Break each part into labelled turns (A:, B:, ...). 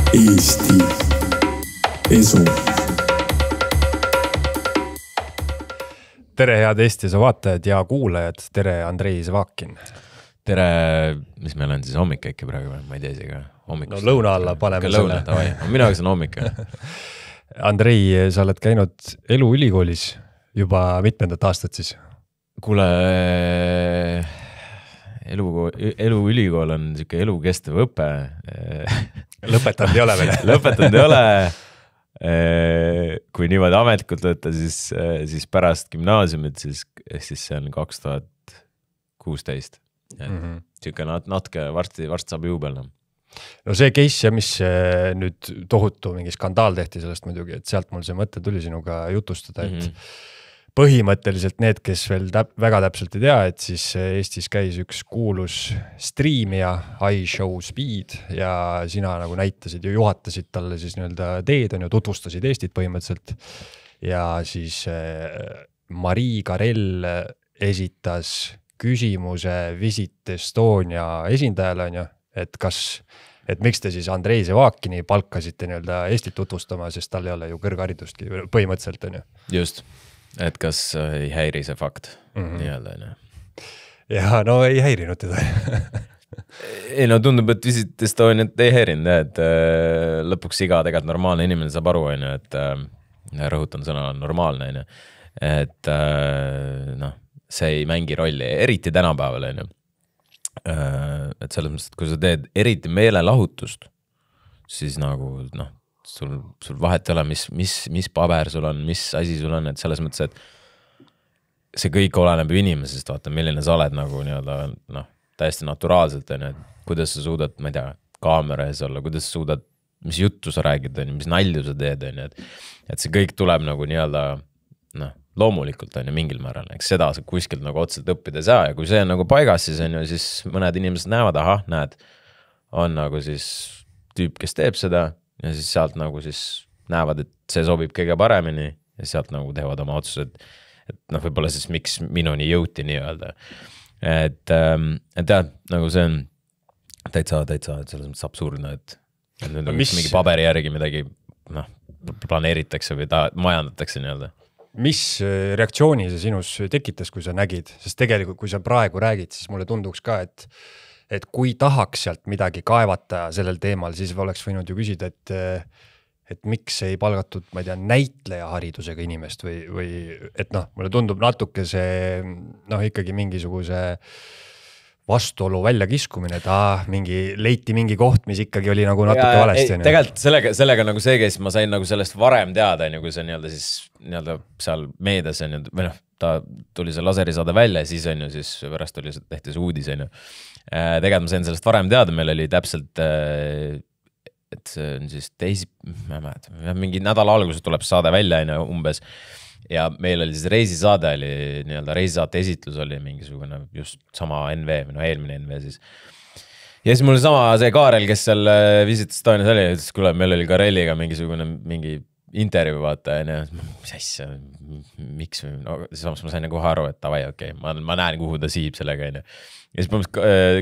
A: Eesti Esu.
B: Tere head Eesti Esu vaatajad ja kuulajad, tere Andrei Zvakin.
C: Tere, mis meil on siis hommik äkki praegu, ma ei tea isegi.
B: No lõuna alla paneme
C: selle. Mina oleks on hommik.
B: Andrei, sa oled käinud eluülikoolis juba mitmendat aastat siis?
C: Kuule, eluülikool on siuke elukestev õpe.
B: Lõpetanud ei ole veel.
C: Lõpetanud ei ole. Kui niimoodi ametlikult võtta, siis pärast gümnaasiumit, siis see on 2016. Siuke natuke varsti saab juubel.
B: No see case ja mis nüüd tohutu mingi skandaal tehti sellest muidugi, et sealt mul see mõte tuli sinuga jutustada, et põhimõtteliselt need, kes veel väga täpselt ei tea, et siis Eestis käis üks kuulus striimija iShowSpeed ja sina nagu näitasid ja juhatasid talle siis nii-öelda teed on ju, tutvustasid Eestit põhimõtteliselt ja siis Marii Karell esitas küsimuse Visit Estonia esindajale on ju, et miks te siis Andrei Zvakini palkasite nii-öelda Eestit tutvustama, sest tal ei ole ju kõrgharidustki põhimõtteliselt on ju.
C: Just. Et kas ei häiri see fakt nii-öelda, on.
B: Ja no ei häirinud teda.
C: Ei no tundub, et Visit Estoniat ei häirinud, et lõpuks iga tegelikult normaalne inimene saab aru, on, et rõhutan sõna normaalne, on, et see ei mängi rolli, eriti tänapäeval, on. Et selles mõttes, et kui sa teed eriti meelelahutust, siis nagu sul vahet ei ole, mis paber sul on, mis asi sul on, et selles mõttes, et see kõik oleneb inimesest, vaata, milline sa oled nagu nii-öelda, täiesti naturaalselt, on, et kuidas sa suudad, ma ei tea, kaamera ees olla, kuidas sa suudad, mis juttu sa räägid, on, mis nalju sa teed, on, et see kõik tuleb nagu nii-öelda, loomulikult on ju mingil määral, eks seda sa kuskilt nagu otseselt õppida ei saa ja kui see on nagu paigas, siis on ju, siis mõned inimesed näevad, näed, on nagu siis tüüp, kes teeb seda ja siis sealt nagu siis näevad, et see sobib kõige paremini ja sealt nagu teevad oma otsused, et võib-olla siis miks minuni jõuti nii-öelda. Et jah, nagu see on täitsa, et selles mõttes absurdne, et nüüd on mingi paberi järgi midagi planeeritakse või majandatakse nii-öelda.
B: Mis reaktsiooni see sinus tekitas, kui sa nägid? Sest tegelikult, kui sa praegu räägid, siis mulle tunduks ka, et kui tahaks sealt midagi kaevata sellel teemal, siis oleks võinud ju küsida, et miks ei palgatud, ma ei tea, näitleja haridusega inimest või et mulle tundub natuke see ikkagi mingisuguse vastuolu välja kiskumine, et leiti mingi koht, mis ikkagi oli nagu natuke valesti.
C: Tegelikult sellega nagu see käis, ma sain nagu sellest varem teada, kui see nii-öelda siis seal meedias on, või ta tuli see laserisaade välja ja siis on ju, siis pärast oli tehti see uudis on ju. Tegelikult ma sain sellest varem teada, meil oli täpselt, et see on siis mingi nädala alguses tuleb saade välja on ju umbes ja meil oli siis reisisaade oli nii-öelda reisisaate esitlus oli mingisugune just sama NV, eelmine NV siis. Ja siis mul oli sama see Kaarel, kes seal Visit Estonias oli, ütles, kuule, meil oli Karelliga mingi intervjuu vaata, mis asja, miks, siis ma sain nagu aru, et tavai, okei, ma näen, kuhu ta siib sellega, ja siis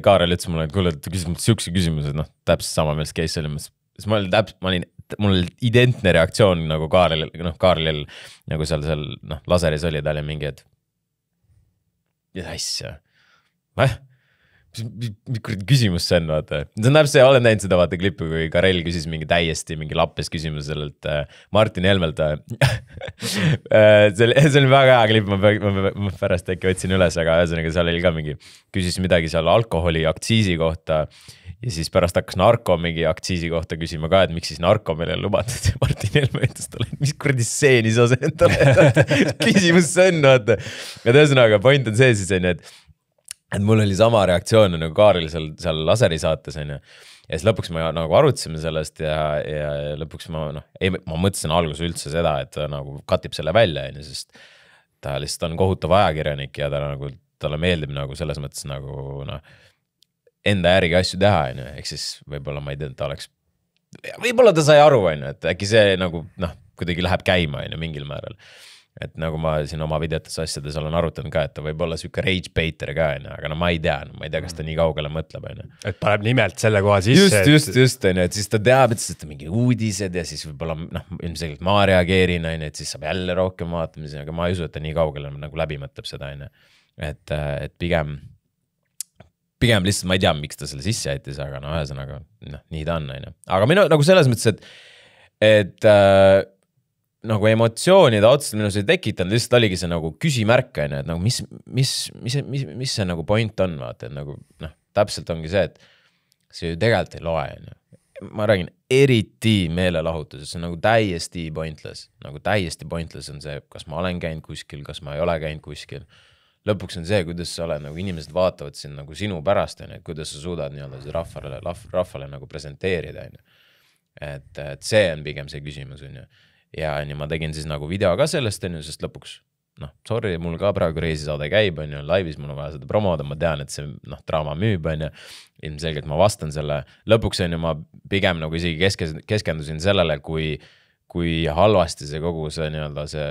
C: Kaarel ütles mulle, et kuule, ta küsis mult siukse küsimused, täpselt sama, milles case oli, siis mul oli identne reaktsioon nagu Kaarlil, nagu seal laseris oli, ta oli mingi, et mis asja, mis küsimus see on, vaata. See on täpselt see, olen näinud seda vaata klippi, kui Karel küsis mingi täiesti mingi lappes küsimus sellelt Martin Helmelt. See oli väga hea klipp, ma pärast äkki otsin üles, aga ühesõnaga seal oli ka mingi, küsis midagi seal alkoholi aktsiisi kohta ja siis pärast hakkas narko mingi aktsiisi kohta küsima ka, et miks siis narko meile on lubatud ja Martin Helme ütles talle, mis kuradi seeni sa see endale, küsimus see on, vaata. Ja ühesõnaga point on see siis, et mul oli sama reaktsioon nagu Kaaril seal laseri saates on ja siis lõpuks me nagu arutasime sellest ja lõpuks ma mõtlesin alguses üldse seda, et ta nagu katib selle välja, sest ta lihtsalt on kohutav ajakirjanik ja talle meeldib nagu selles mõttes nagu enda järgi asju teha, ehk siis võib-olla ma ei tea, võib-olla ta sai aru, et äkki see nagu kuidagi läheb käima mingil määral. et nagu ma siin oma videotes asjades olen arutanud ka, et ta võib olla siuke rage baiter ka, aga no ma ei tea, kas ta nii kaugele mõtleb.
B: Et paneb nimelt selle koha sisse.
C: Just, et siis ta teab, et siis ta mingi uudised ja siis võib-olla ilmselgelt ma reageerin, et siis saab jälle rohkem vaatamise, aga ma ei usu, et ta nii kaugele nagu läbi mõtleb seda. Et pigem lihtsalt ma ei tea, miks ta selle sisse jättis, aga no ühesõnaga, nii ta on. Aga minu nagu selles mõttes, et nagu emotsioonide otseselt minus ei tekitanud, lihtsalt oligi see nagu küsimärk, et nagu mis see nagu point on, vaata, et nagu täpselt ongi see, et see ju tegelikult ei loe. Ma räägin eriti meelelahutuses, see on nagu täiesti pointless on see, kas ma olen käinud kuskil, kas ma ei ole käinud kuskil. Lõpuks on see, kuidas sa oled, nagu inimesed vaatavad siin nagu sinu pärast, kuidas sa suudad rahvale nagu presenteerida. Et see on pigem see küsimus, ja nii ma tegin siis nagu video ka sellest, sest lõpuks, sorry, mul ka praegu reisisaade käib, laivis mul on vaja seda promoda, ma tean, et see draama müüb, ilmselgelt ma vastan selle. Lõpuks ma pigem nagu isegi keskendusin sellele, kui halvasti see kogu see see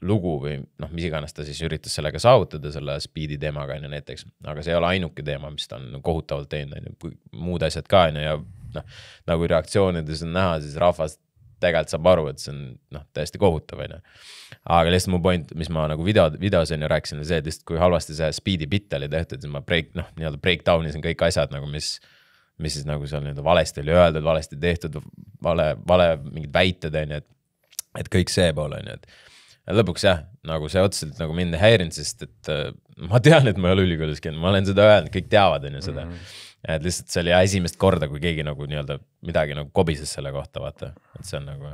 C: lugu või mis iganes ta siis üritas sellega saavutada selle speedi teemaga näiteks, aga see ei ole ainuke teema, mis ta on kohutavalt teinud, kui muud asjad ka ja nagu reaktsioonides on näha, siis rahvas tegelikult saab aru, et see on täiesti kohutav. Aga lihtsalt mu point, mis ma nagu videos rääkisin, see, et lihtsalt kui halvasti see speedi bitt oli tehtud, siis ma breakdownisin kõik asjad, nagu mis siis nagu seal valesti oli öeldud, valesti tehtud, vale mingid väited, et kõik see pool on. Ja lõpuks jah, nagu see otseselt nagu mind häirinud, sest et ma tean, et ma ei ole ülikoolis käinud, ma olen seda öelnud, kõik teavad seda. Et lihtsalt see oli esimest korda, kui keegi nagu midagi nagu kobises selle kohta, vaata, et see on nagu.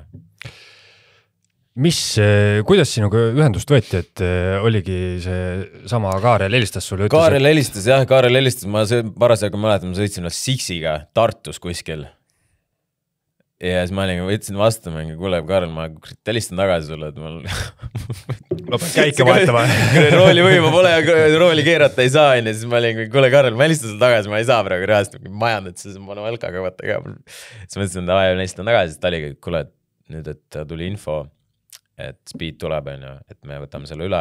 B: Kuidas sinuga ühendust võeti, et oligi see sama Kaarel helistas sulle?
C: Kaarel helistas, ma parasjagu mäletan, ma sõitsin Sixiga Tartus kuskil. Ja siis ma võtsin vastu, kuule, Kaarel, ma helistan tagasi sulle, et mul
B: ma pean käike vaatama.
C: Rooli võima pole ja rooli keerata ei saa, ja siis ma olin, kuule, Kaarel, ma helistan sulle tagasi, ma ei saa praegu reaalselt majandad, siis ma olen välkaga vaata ka. Siis mõtlesin, et ma helistan tagasi, siis ta oligi, kuule, nüüd, et tuli info, et speed tuleb, et me võtame selle üle,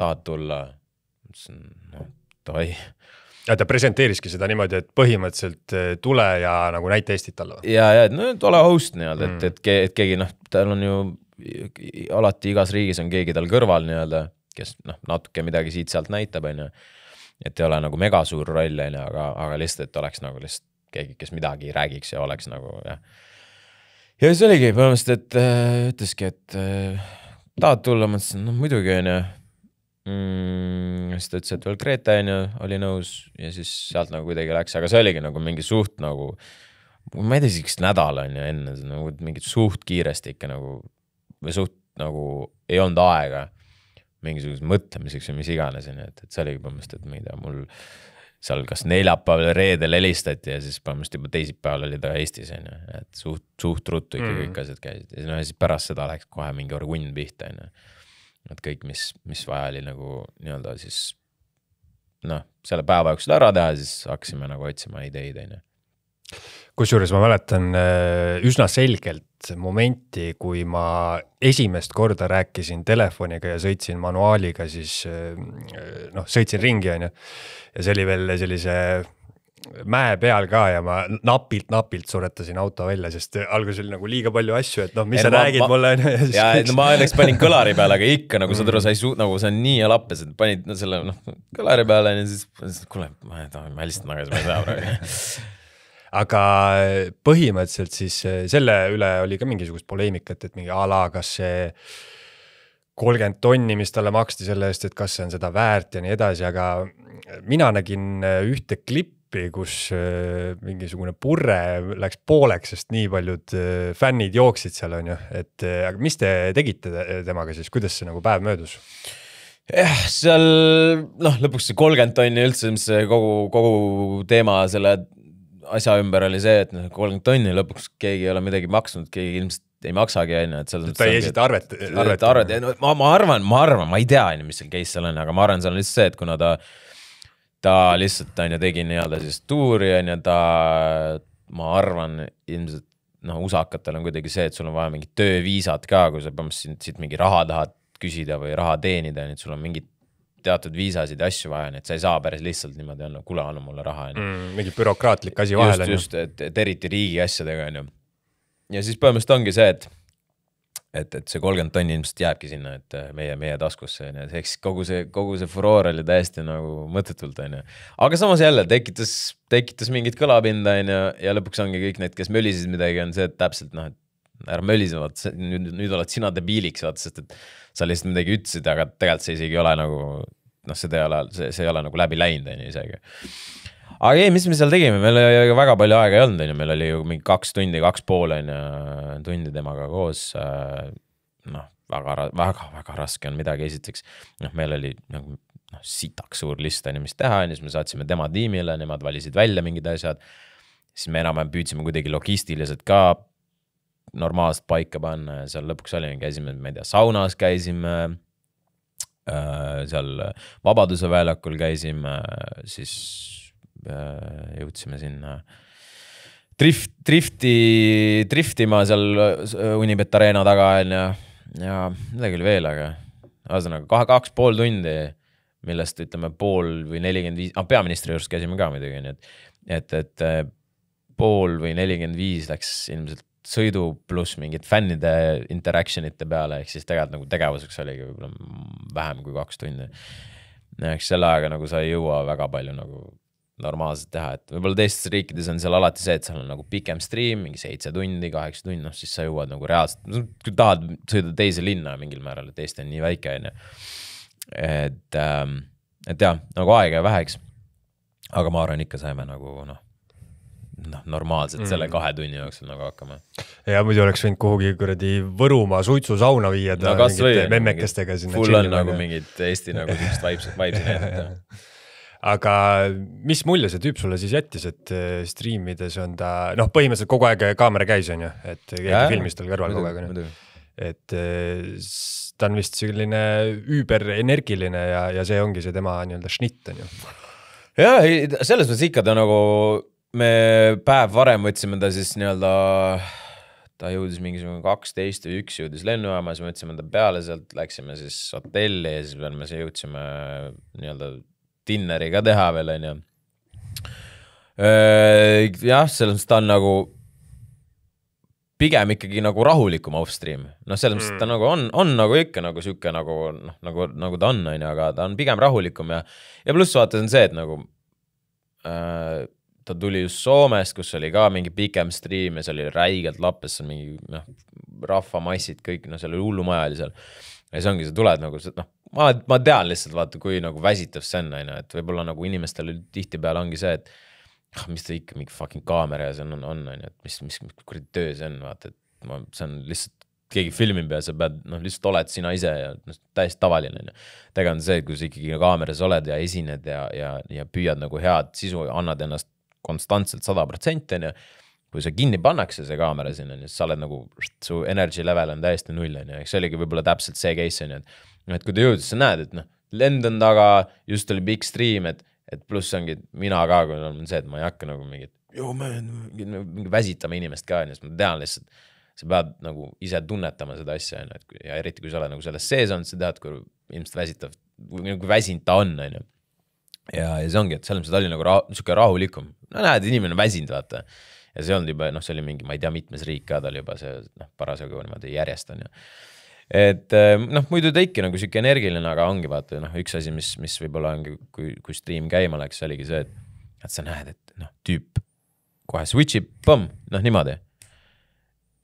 C: tahad tulla, toi.
B: Ja ta presenteeriski seda niimoodi, et põhimõtteliselt tule ja nagu näita Eestit alla.
C: Ja, et ole host et keegi, tal on ju alati igas riigis on keegi tal kõrval kes natuke midagi siit sealt näitab, et ei ole nagu mega suur roll, aga lihtsalt, et oleks nagu lihtsalt keegi, kes midagi räägiks ja oleks nagu, jah. Ja siis oligi põhimõtteliselt, et ütleski, et tahad tulla, mõtlesin, muidugi on. Siis ta ütles, et veel Grete oli nõus ja siis sealt nagu kuidagi läks, aga see oligi nagu mingi suht nagu, ma ei tea, siis nädal on enne, nagu mingid suht kiiresti ikka nagu, või suht nagu ei olnud aega mingisuguse mõtlemiseks või mis iganes, et see oligi põhimõtteliselt, et ma ei tea, mul seal kas neljapäeval reedel helistati ja siis põhimõtteliselt juba teisipäeval oli ta Eestis, et suht ruttu ikka kõik asjad käisid ja siis pärast seda läks kohe mingi orgunn pihta, et kõik, mis vaja oli nagu siis selle päeva jooksul ära teha, siis hakkasime nagu otsima ideid.
B: Kusjuures ma mäletan üsna selgelt momenti, kui ma esimest korda rääkisin telefoniga ja sõitsin manuaaliga, siis sõitsin ringi ja see oli veel sellise mäe peal ka ja ma napilt suretasin auto välja, sest alguses oli nagu liiga palju asju, et mis sa räägid mulle.
C: Ja ma õnneks panin kõlari peale, aga ikka nagu sa nagu see on nii ja lappes, et panid selle kõlari peale ja siis kuule, ma helistan tagasi, ma ei saa praegu.
B: Aga põhimõtteliselt siis selle üle oli ka mingisugust poleemikat, et mingi ala, kas see 30 tonni, mis talle maksti selle eest, et kas see on seda väärt ja nii edasi, aga mina nägin ühte klippi, kus mingisugune purre läks pooleks, sest nii paljud fännid jooksid seal on ju, et aga mis te tegite temaga siis, kuidas see nagu päev möödus?
C: Seal lõpuks see 30 tonni üldse, mis kogu teema selle asja ümber oli see, et 30 tonni lõpuks keegi ei ole midagi maksnud, keegi ilmselt ei maksagi, et
B: ta ei esita arvet.
C: Ma arvan, ma ei tea, mis seal case seal on, aga ma arvan, see on lihtsalt see, et kuna ta lihtsalt tegi siis tuuri, ma arvan ilmselt usakatel on kuidagi see, et sul on vaja mingit tööviisat ka, kui sa põhimõtteliselt siit mingi raha tahad küsida või raha teenida, nii et sul on mingid teatud viisasid ja asju vaja, nii et sa ei saa päris lihtsalt niimoodi, kuule, anna mulle raha.
B: Mingi bürokraatlik asi vahel.
C: Just, et eriti riigi asjadega. Ja siis põhimõtteliselt ongi see, et see 30 tonni ilmselt jääbki sinna, et meie taskusse. Eks kogu see furoor oli täiesti nagu mõttetult. Aga samas jälle tekitas mingit kõlapinda ja lõpuks ongi kõik need, kes mölisid midagi, on see, et täpselt ära mölisevad, nüüd oled sina debiiliks, sest et sa lihtsalt midagi ütlesid, aga tegelikult see isegi ei ole nagu, see ei ole nagu läbi läinud isegi. Aga ei, mis me seal tegime, meil oli väga palju aega ei olnud, meil oli ju mingi 2 tundi, 2,5 tundi temaga koos, väga raske on midagi esiteks, meil oli sitaks suur list, mis teha, siis me saatsime tema tiimile, nemad valisid välja mingid asjad, siis me enam püüdsime kuidagi logistiliselt ka normaalselt paika panna ja seal lõpuks oli, käisime, ma ei tea, saunas käisime, seal Vabaduse väljakul käisime, siis jõudsime sinna driftima seal Unibet Arena taga ja midagi oli veel, aga ühesõnaga 2,5 tundi, millest ütleme pool või 45, peaministri juures käisime ka midagi, et pool või 45 läks ilmselt sõidu pluss mingid fännide interactionite peale, ehk siis tegelikult nagu tegevuseks oligi vähem kui 2 tundi. Ehk selle aega nagu sa ei jõua väga palju nagu normaalselt teha, et võib-olla teistes riikides on seal alati see, et seal on nagu pikem stream, mingi 7 tundi, 8 tundi, siis sa jõuad nagu reaalselt, kui tahad sõida teise linna mingil määral, et Eesti on nii väike, et jah, nagu aega ja väheks, aga ma arvan ikka saime nagu normaalselt selle 2 tunni jooksul nagu hakkama.
B: Ja muidu oleks võinud kuhugi kuradi Võrumaa suitsusauna viia mingite memmekestega sinna.
C: Full on nagu mingid Eesti nagu vaipsi näidata.
B: Aga mis mulje see tüüp sulle siis jättis, et streamides on ta, põhimõtteliselt kogu aeg kaamera käis on ju, et keegi filmis tal kõrval kogu aeg. Et ta on vist selline üüberenergiline ja see ongi see tema nii-öelda šnitt on ju.
C: Ja, selles mõttes ikka ta nagu me päev varem võtsime ta siis nii-öelda, ta jõudis mingisugune 12 või 1 jõudis lennujaama, siis me võtsime ta peale sealt, läksime siis hotelli ja siis me jõudsime nii-öelda dinneri ka teha veel, on ju. Jah, selles mõttes ta on nagu pigem ikkagi nagu rahulikum off-stream. Selles mõttes ta nagu on nagu ikka nagu siuke nagu ta on, aga ta on pigem rahulikum ja pluss vaata on see, et nagu ta tuli just Soomest, kus oli ka mingi pikem stream ja see oli räigelt lappes, mingi rahvamassid, kõik, seal oli hullumaja oli seal. Ja see ongi, sa tuled nagu, ma tean lihtsalt, vaata, kui nagu väsitav see on, et võib-olla nagu inimestel tihtipeale ongi see, et mis ta ikka mingi fucking kaamera ja see on, et mis kuradi töö see on, vaata, et see on lihtsalt keegi filmib ja sa pead, lihtsalt oled sina ise ja täiesti tavaline. Tegelikult on see, et kui sa ikkagi kaameras oled ja esined ja püüad nagu head sisu, annad ennast konstantselt 100%, ja kui sa kinni pannakse see kaamera sinna, siis sa oled nagu, su energy level on täiesti null, ja see oligi võib-olla täpselt see case, et kui ta jõudis, sa näed, et lend on taga, just oli big stream, et pluss ongi mina ka, kui on see, et ma ei hakka nagu mingi väsitama inimest ka, siis ma tean lihtsalt, sa pead nagu ise tunnetama seda asja, ja eriti kui sa oled nagu selles sees on, sa tead, kui ilmselt väsitav, kui väsinud ta on, ja see ongi, et selles mõttes oli nagu siuke rahulikum. Näed, inimene on väsinud, vaata. Ja see olnud juba, see oli mingi, ma ei tea, mitmes riik ka, ta oli juba see parasjagu niimoodi järjest on. Et muidu ta ikka nagu siuke energiline, aga ongi vaata, üks asi, mis võib-olla ongi, kui stream käima läks, oligi see, et sa näed, et tüüp kohe switchib, põmm, niimoodi.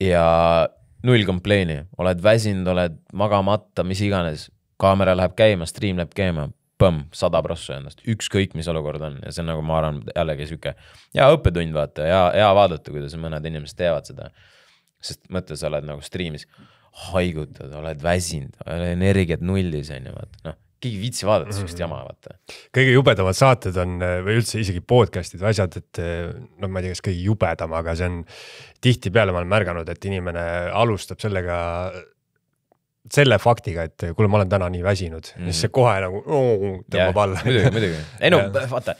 C: Ja null complaini, oled väsinud, oled magamata, mis iganes, kaamera läheb käima, stream läheb käima, põmm, 100% ennast, ükskõik mis olukord on ja see on nagu ma arvan jällegi siuke hea õppetund vaata ja vaadata, kuidas mõned inimesed teevad seda, sest mõtle, sa oled nagu streamis, haigutad, oled väsinud, energiat nullis on ju, vaata, keegi viitsi vaadata siukest jama, vaata.
B: Kõige jubedamad saated on, või üldse isegi podcastid või asjad, et ma ei tea, kas kõige jubedam, aga see on tihti peale, ma olen märganud, et inimene alustab sellega selle faktiga, et kuule, ma olen täna nii väsinud, siis see kohe nagu tõmbab alla.
C: Muidugi. Ei no, vaata,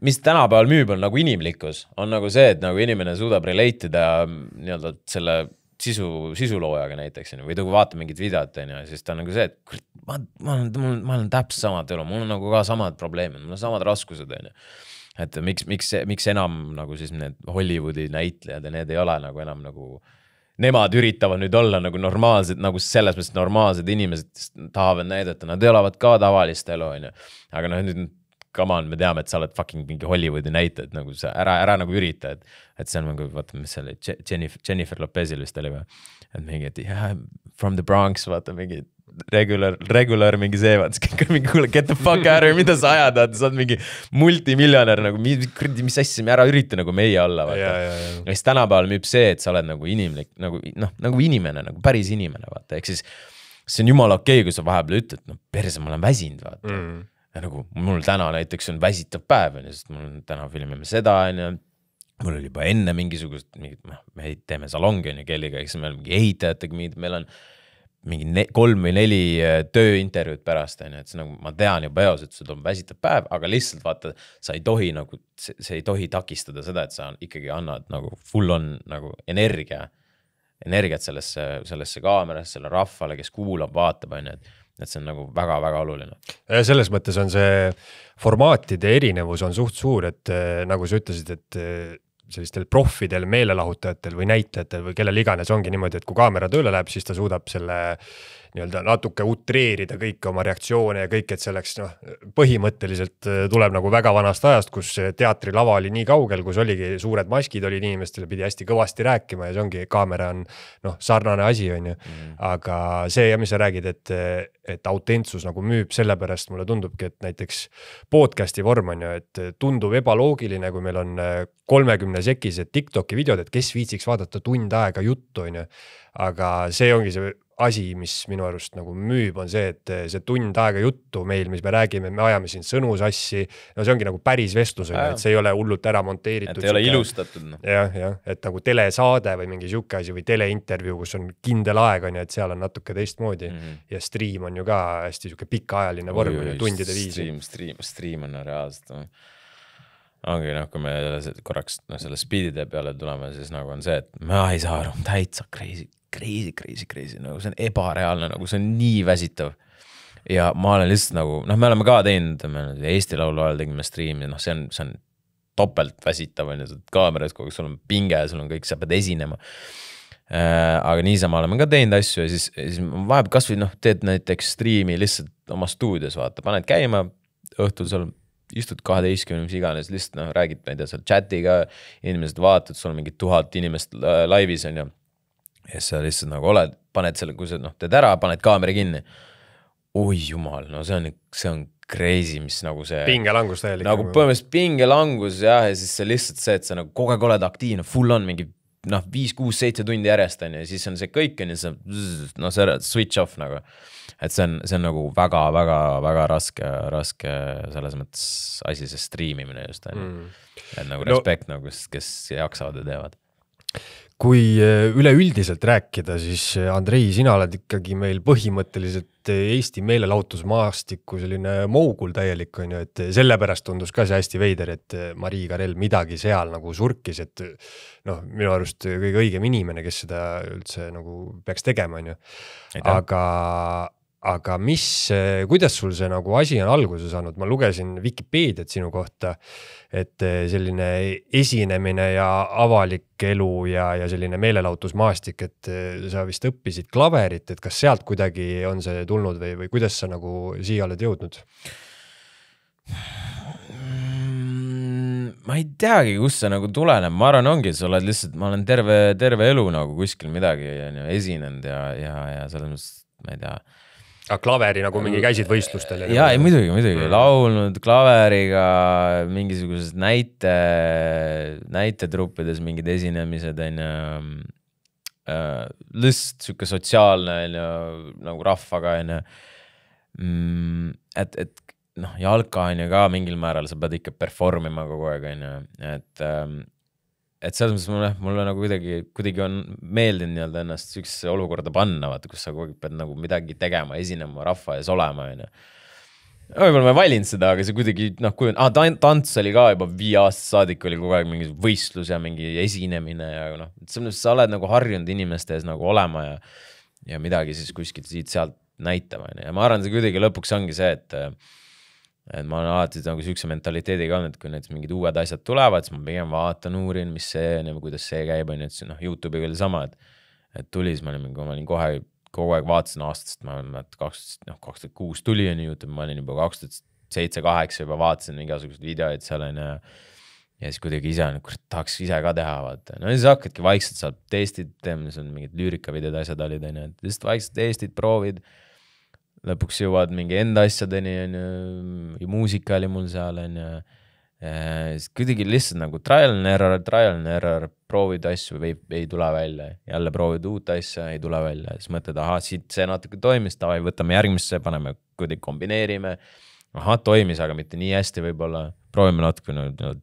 C: mis tänapäeval müüb on nagu inimlikkus, on nagu see, et nagu inimene suudab relate ida nii-öelda selle sisuloojaga näiteks, või kui vaatab mingit videot, siis ta on nagu see, et ma olen täpselt samad elu, mul on nagu ka samad probleemid, mul on samad raskused, et miks enam nagu siis need Hollywoodi näitlejad ja need ei ole nagu enam nagu nemad üritavad nüüd olla nagu normaalsed, nagu selles mõttes normaalsed inimesed tahavad näidata, nad elavad ka tavalist elu, aga nüüd come on, me teame, et sa oled fucking mingi Hollywoodi näite, et nagu sa ära nagu ürita, et see on nagu, vaata, mis selle Jennifer Lopezil vist oli või, et mingi, et yeah, from the Bronx, vaata mingi regular mingi see, vaata, kõik on mingi, kuule, get the fuck out of, mida sa ajad, vaata, sa oled mingi multimiljonär, nagu mis asja me ära ürita nagu meie olla, vaata. Ja siis tänapäeval müüb see, et sa oled nagu inimlik, nagu inimene, nagu päris inimene, vaata, ehk siis see on jumala okei, kui sa vahepeal ütled, no perse, ma olen väsinud, vaata. Ja nagu mul täna näiteks on väsitav päev, sest mul täna filmime seda, mul oli juba enne mingisugust, me teeme salongi kelliga, eks meil on mingi ehitajatega, meil on mingi 3 või 4 tööintervjuud pärast, et see nagu, ma tean juba eos, et see on väsitav päev, aga lihtsalt vaata, sa ei tohi nagu, see ei tohi takistada seda, et sa ikkagi annad nagu full on nagu energiat sellesse kaamerasse, selle rahvale, kes kuulab, vaatab, et see on nagu väga-väga oluline.
B: Selles mõttes on see formaatide erinevus on suht suur, et nagu sa ütlesid, et sellistel profidel, meelelahutajatel või näitlejatel või kellel iganes ongi niimoodi, et kui kaamera tööle läheb, siis ta suudab selle nii-öelda natuke utreerida kõiki oma reaktsioone ja kõik, et selleks põhimõtteliselt tuleb nagu väga vanast ajast, kus teatrilava oli nii kaugel, kus oligi suured maskid olid inimestele, pidi hästi kõvasti rääkima ja see ongi, kaamera on sarnane asi, on ju. Aga see, mis sa räägid, et autentsus nagu müüb, sellepärast mulle tundubki, et näiteks podcasti vorm on ju, et tundub ebaloogiline, kui meil on 30 sekised TikToki videod, et kes viitsiks vaadata tund aega juttu, on ju. Aga see ongi see asi, mis minu arust nagu müüb, on see, et see tund aega juttu meil, mis me räägime, me ajame siin sõnu sassi, no see ongi nagu päris vestlus, et see ei ole hullult ära monteeritud.
C: Et ei ole ilustatud.
B: Jah, et nagu telesaade või mingi siuke asi või teleintervjuu, kus on kindel aeg, on ju, et seal on natuke teistmoodi ja stream on ju ka hästi siuke pikaajaline vorm, tundide viisi.
C: Stream on reaalselt. Ongi, kui me korraks selle speedide peale tuleme, siis nagu on see, et ma ei saa aru, täitsa crazy, nagu see on ebareaalne, nagu see on nii väsitav. Ja ma olen lihtsalt nagu, me oleme ka teinud, Eesti Laulu ajal tegime streami, see on topelt väsitav, kaameras, kui sul on pinge, sul on kõik, sa pead esinema. Aga niisama oleme ka teinud asju ja siis vaheb kas või teed näiteks streami lihtsalt oma stuudios, vaata, paned käima, õhtul sul istud 12, mis iganes, lihtsalt räägid, ma ei tea, seal chatiga, inimesed vaatad, sul on mingi 1000 inimest laivis on ju, ja sa lihtsalt nagu oled, paned selle, kui sa teed ära, paned kaamera kinni. Oi jumal, see on crazy, mis nagu see
B: pingelangus täielik.
C: Nagu põhimõtteliselt pingelangus ja siis see lihtsalt see, et sa nagu kogu aeg oled aktiivne, full on mingi 5, 6, 7 tundi järjest on ja siis on see kõik on ja see switch off nagu. Et see on nagu väga raske selles mõttes asi, see streamimine just on. Et nagu respekt nagu, kes jaksavad ja teevad.
B: Kui üleüldiselt rääkida, siis Andrei, sina oled ikkagi meil põhimõtteliselt Eesti meelelahutusmaastiku selline moogul täielik on ju, et sellepärast tundus ka see hästi veider, et Marii Karel midagi seal nagu surkis, et minu arust kõige õigem inimene, kes seda üldse nagu peaks tegema on ju. Aga kuidas sul see nagu asi on alguse saanud? Ma lugesin Wikipeediat sinu kohta, et selline esinemine ja avalik elu ja selline meelelahutusmaastik, et sa vist õppisid klaverit, et kas sealt kuidagi on see tulnud või kuidas sa nagu siia oled jõudnud?
C: Ma ei teagi, kus see nagu tuleneb. Ma arvan ongi, et sa oled lihtsalt, ma olen terve elu nagu kuskil midagi esinenud ja selles mõttes, ma ei tea.
B: Aga klaveri nagu mingi käisid võistlustel?
C: Jaa, muidugi. Laulnud klaveriga mingisugused näitetruppides mingid esinemised on lihtsalt siuke sotsiaalne nagu rahvaga on et jalka on ka mingil määral sa pead ikka performima kogu aeg on et selles mõttes mulle nagu kuidagi on meeldinud nii-öelda ennast sükse olukorda panna, vaata, kus sa kogu aeg pead nagu midagi tegema, esinema rahva ees olema. võib-olla ma ei valinud seda, aga see kuidagi tants oli ka juba 5 aastat saadik oli kogu aeg mingi võistlus ja mingi esinemine ja sa oled nagu harjunud inimeste ees nagu olema ja midagi siis kuskilt siit-sealt näitama. Ja ma arvan, see kuidagi lõpuks ongi see, et ma olen alati nagu siukse mentaliteediga olnud, et kui need mingid uued asjad tulevad, siis ma pigem vaatan, uurin, mis see on ja kuidas see käib, on YouTube'iga oli sama, et tuli, siis ma olin kogu aeg vaatasin aastast, ma olen 2006 tuli on YouTube, ma olin juba 2007-2008 juba vaatasin igasugused videoid seal on ja siis kuidagi ise tahaks ise ka teha, vaata. No siis hakkadki vaikselt saab testid, see on mingid lüürikavideod asjad olid, on just vaikselt testid, proovid, lõpuks jõuad mingi enda asjadeni, ja muusika oli mul seal, on siis kuidagi lihtsalt nagu trial and error, proovid asju, ei tule välja, jälle proovid uut asja, ei tule välja, siis mõtled, siit see natuke toimis, davai, võtame järgmisse, paneme, kuidagi kombineerime, toimis, aga mitte nii hästi võib-olla, proovime natuke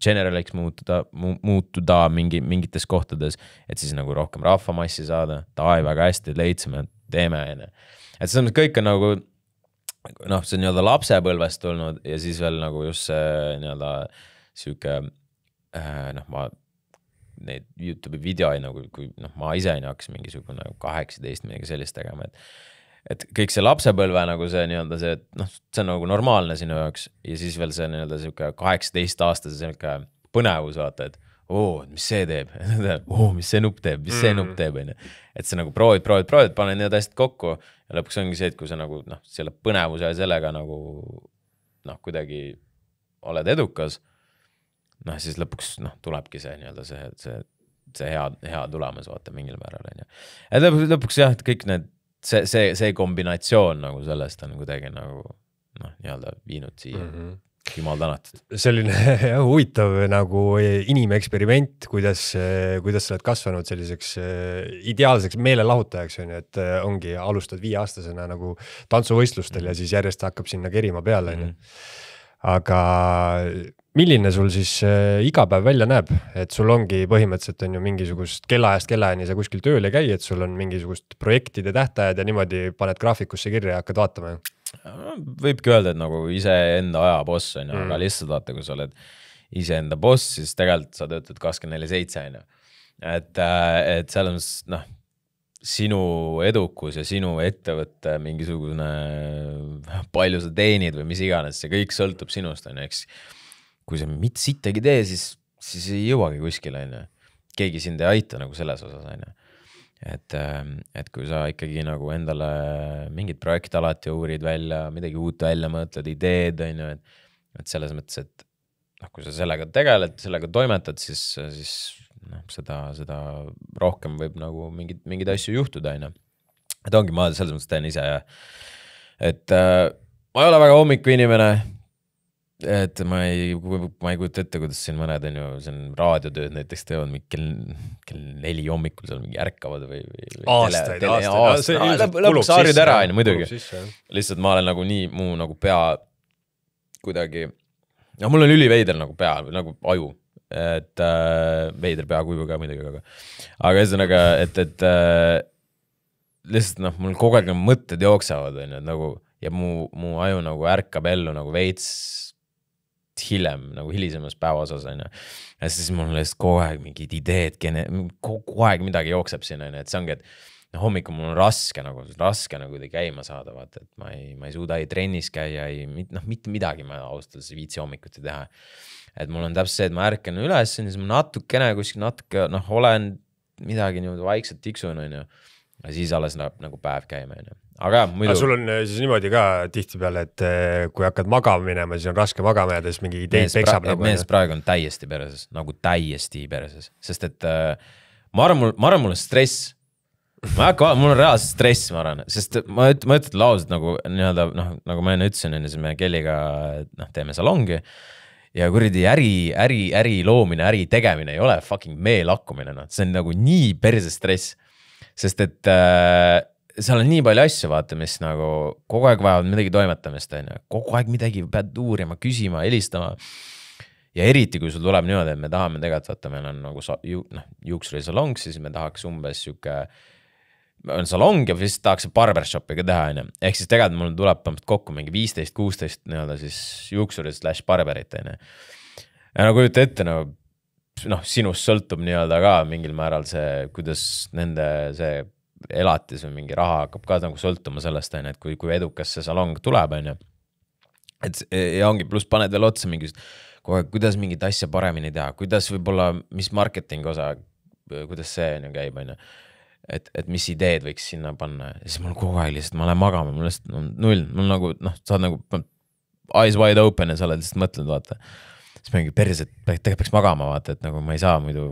C: generaliks muutuda mingites kohtades, et siis nagu rohkem rahvamassi saada, davai, väga hästi leidsime, teeme, et see kõik on nagu see on lapsepõlvest tulnud ja siis veel nagu just see siuke ma neid YouTube'i videoid nagu, kui ma ise hakkasin mingisugune 18 midagi sellist tegema, et kõik see lapsepõlve nagu see see, et see on nagu normaalne sinu jaoks ja siis veel see siuke 18-aastase siuke põnevus vaata, et mis see teeb, mis see nupp teeb, et see nagu proovid, pane need asjad kokku ja lõpuks ongi see, et kui sa nagu selle põnevuse ja sellega nagu kuidagi oled edukas, siis lõpuks tulebki see see hea tulemus vaata mingil määral, ja lõpuks jah, et kõik need see kombinatsioon nagu sellest on kuidagi nagu viinud siia. Jumal tänatud.
B: Selline huvitav nagu inimeksperiment, kuidas sa oled kasvanud selliseks ideaalseks meelelahutajaks, et ongi alustad 5-aastasena nagu tantsuvõistlustel ja siis järjest hakkab sinna kerima peale. Aga milline sul siis igapäev välja näeb, et sul ongi põhimõtteliselt on ju mingisugust kellaajast kellaajani sa kuskil tööl ei käi, et sul on mingisugust projektide tähtajad ja niimoodi paned graafikusse kirja ja hakkad vaatama?
C: Võibki öelda, et nagu ise enda aja boss on, aga lihtsalt vaata, kui sa oled ise enda boss, siis tegelikult sa töötad 24/7 on. Et seal on sinu edukus ja sinu ettevõtte mingisugune palju sa teenid või mis iganes, see kõik sõltub sinust on, eks. Kui sa mitte sittegi tee, siis ei jõuagi kuskile on. Keegi sind ei aita nagu selles osas on. Et kui sa ikkagi nagu endale mingid projekte alati uurid välja, midagi uut välja mõtled, ideed on ju, et selles mõttes, et kui sa sellega tegeled, sellega toimetad, siis seda rohkem võib nagu mingid asju juhtuda on. Et ongi, ma selles mõttes teen ise ja et ma ei ole väga hommiku inimene, et ma ei kujuta ette, kuidas siin mõned on ju, see on raadiotööd näiteks teevad kell 4 hommikul seal mingi ärkavad või
B: aastaid.
C: Lõpuks harjud ära on muidugi. Lihtsalt ma olen nagu nii, mu nagu pea kuidagi, mul on üliveider nagu pea, nagu aju, et veider pea kuivu ka muidugi, aga ühesõnaga, et lihtsalt mul kogu aeg mõtted jooksevad on, nagu, ja mu aju nagu ärkab ellu nagu veits hiljem, nagu hilisemas päevaosas on. Ja siis mul on lihtsalt kogu aeg mingid ideed, kogu aeg midagi jookseb siin on, et see ongi, et hommikul mul on raske nagu käima saada, vaata, et ma ei suuda ei trennis käia, mitte midagi ma austaldes viitsi hommikuti teha. Et mul on täpselt see, et ma ärkan üles, siis ma natukene olen midagi niimoodi vaikselt tiksun on ju, ja siis alles nagu päev käima on ju. Aga muidu... sul
B: on siis niimoodi ka tihtipeale, et kui hakkad magama minema, siis on raske magama jääda, siis mingi ideid peksab nagu.
C: Mees praegu on täiesti perses, sest et ma arvan, mul on stress. Mul on reaalselt stress, ma arvan, sest ma ütlen lauselt nagu ma enne ütlesin, siis me Kelliga teeme salongi ja kuradi äri loomine, äri tegemine ei ole fucking meelakkumine, see on nagu nii perse stress, sest et seal on nii palju asju, vaata, mis nagu kogu aeg vajavad midagi toimetamist, kogu aeg midagi pead uurima, küsima, helistama. Ja eriti, kui sul tuleb niimoodi, et me tahame tegelikult, vaata, meil on nagu juuksurisalong, siis me tahaks umbes siuke on salong ja siis tahaks barbershopi ka teha, onju. Ehk siis tegelikult mul tuleb kokku mingi 15-16 nii-öelda siis juuksurid / barberit, onju. Ja nagu kujuta ette, sinust sõltub nii-öelda ka mingil määral see, kuidas nende see elatis või mingi raha hakkab ka nagu sõltuma sellest, onju, et kui edukas see salong tuleb, onju. Et ja ongi, pluss paned veel otsa mingist, kuidas mingit asja paremini teha, kuidas võib-olla, mis marketing osa, kuidas see käib, onju. Et mis ideed võiks sinna panna. Ja siis mul kogu aeg lihtsalt, ma lähen magama, mul lihtsalt null, mul nagu, saad nagu eyes wide open ja sa oled lihtsalt mõtled, vaata. Siis mingi päris, et tegelikult peaks magama, vaata, et nagu ma ei saa muidu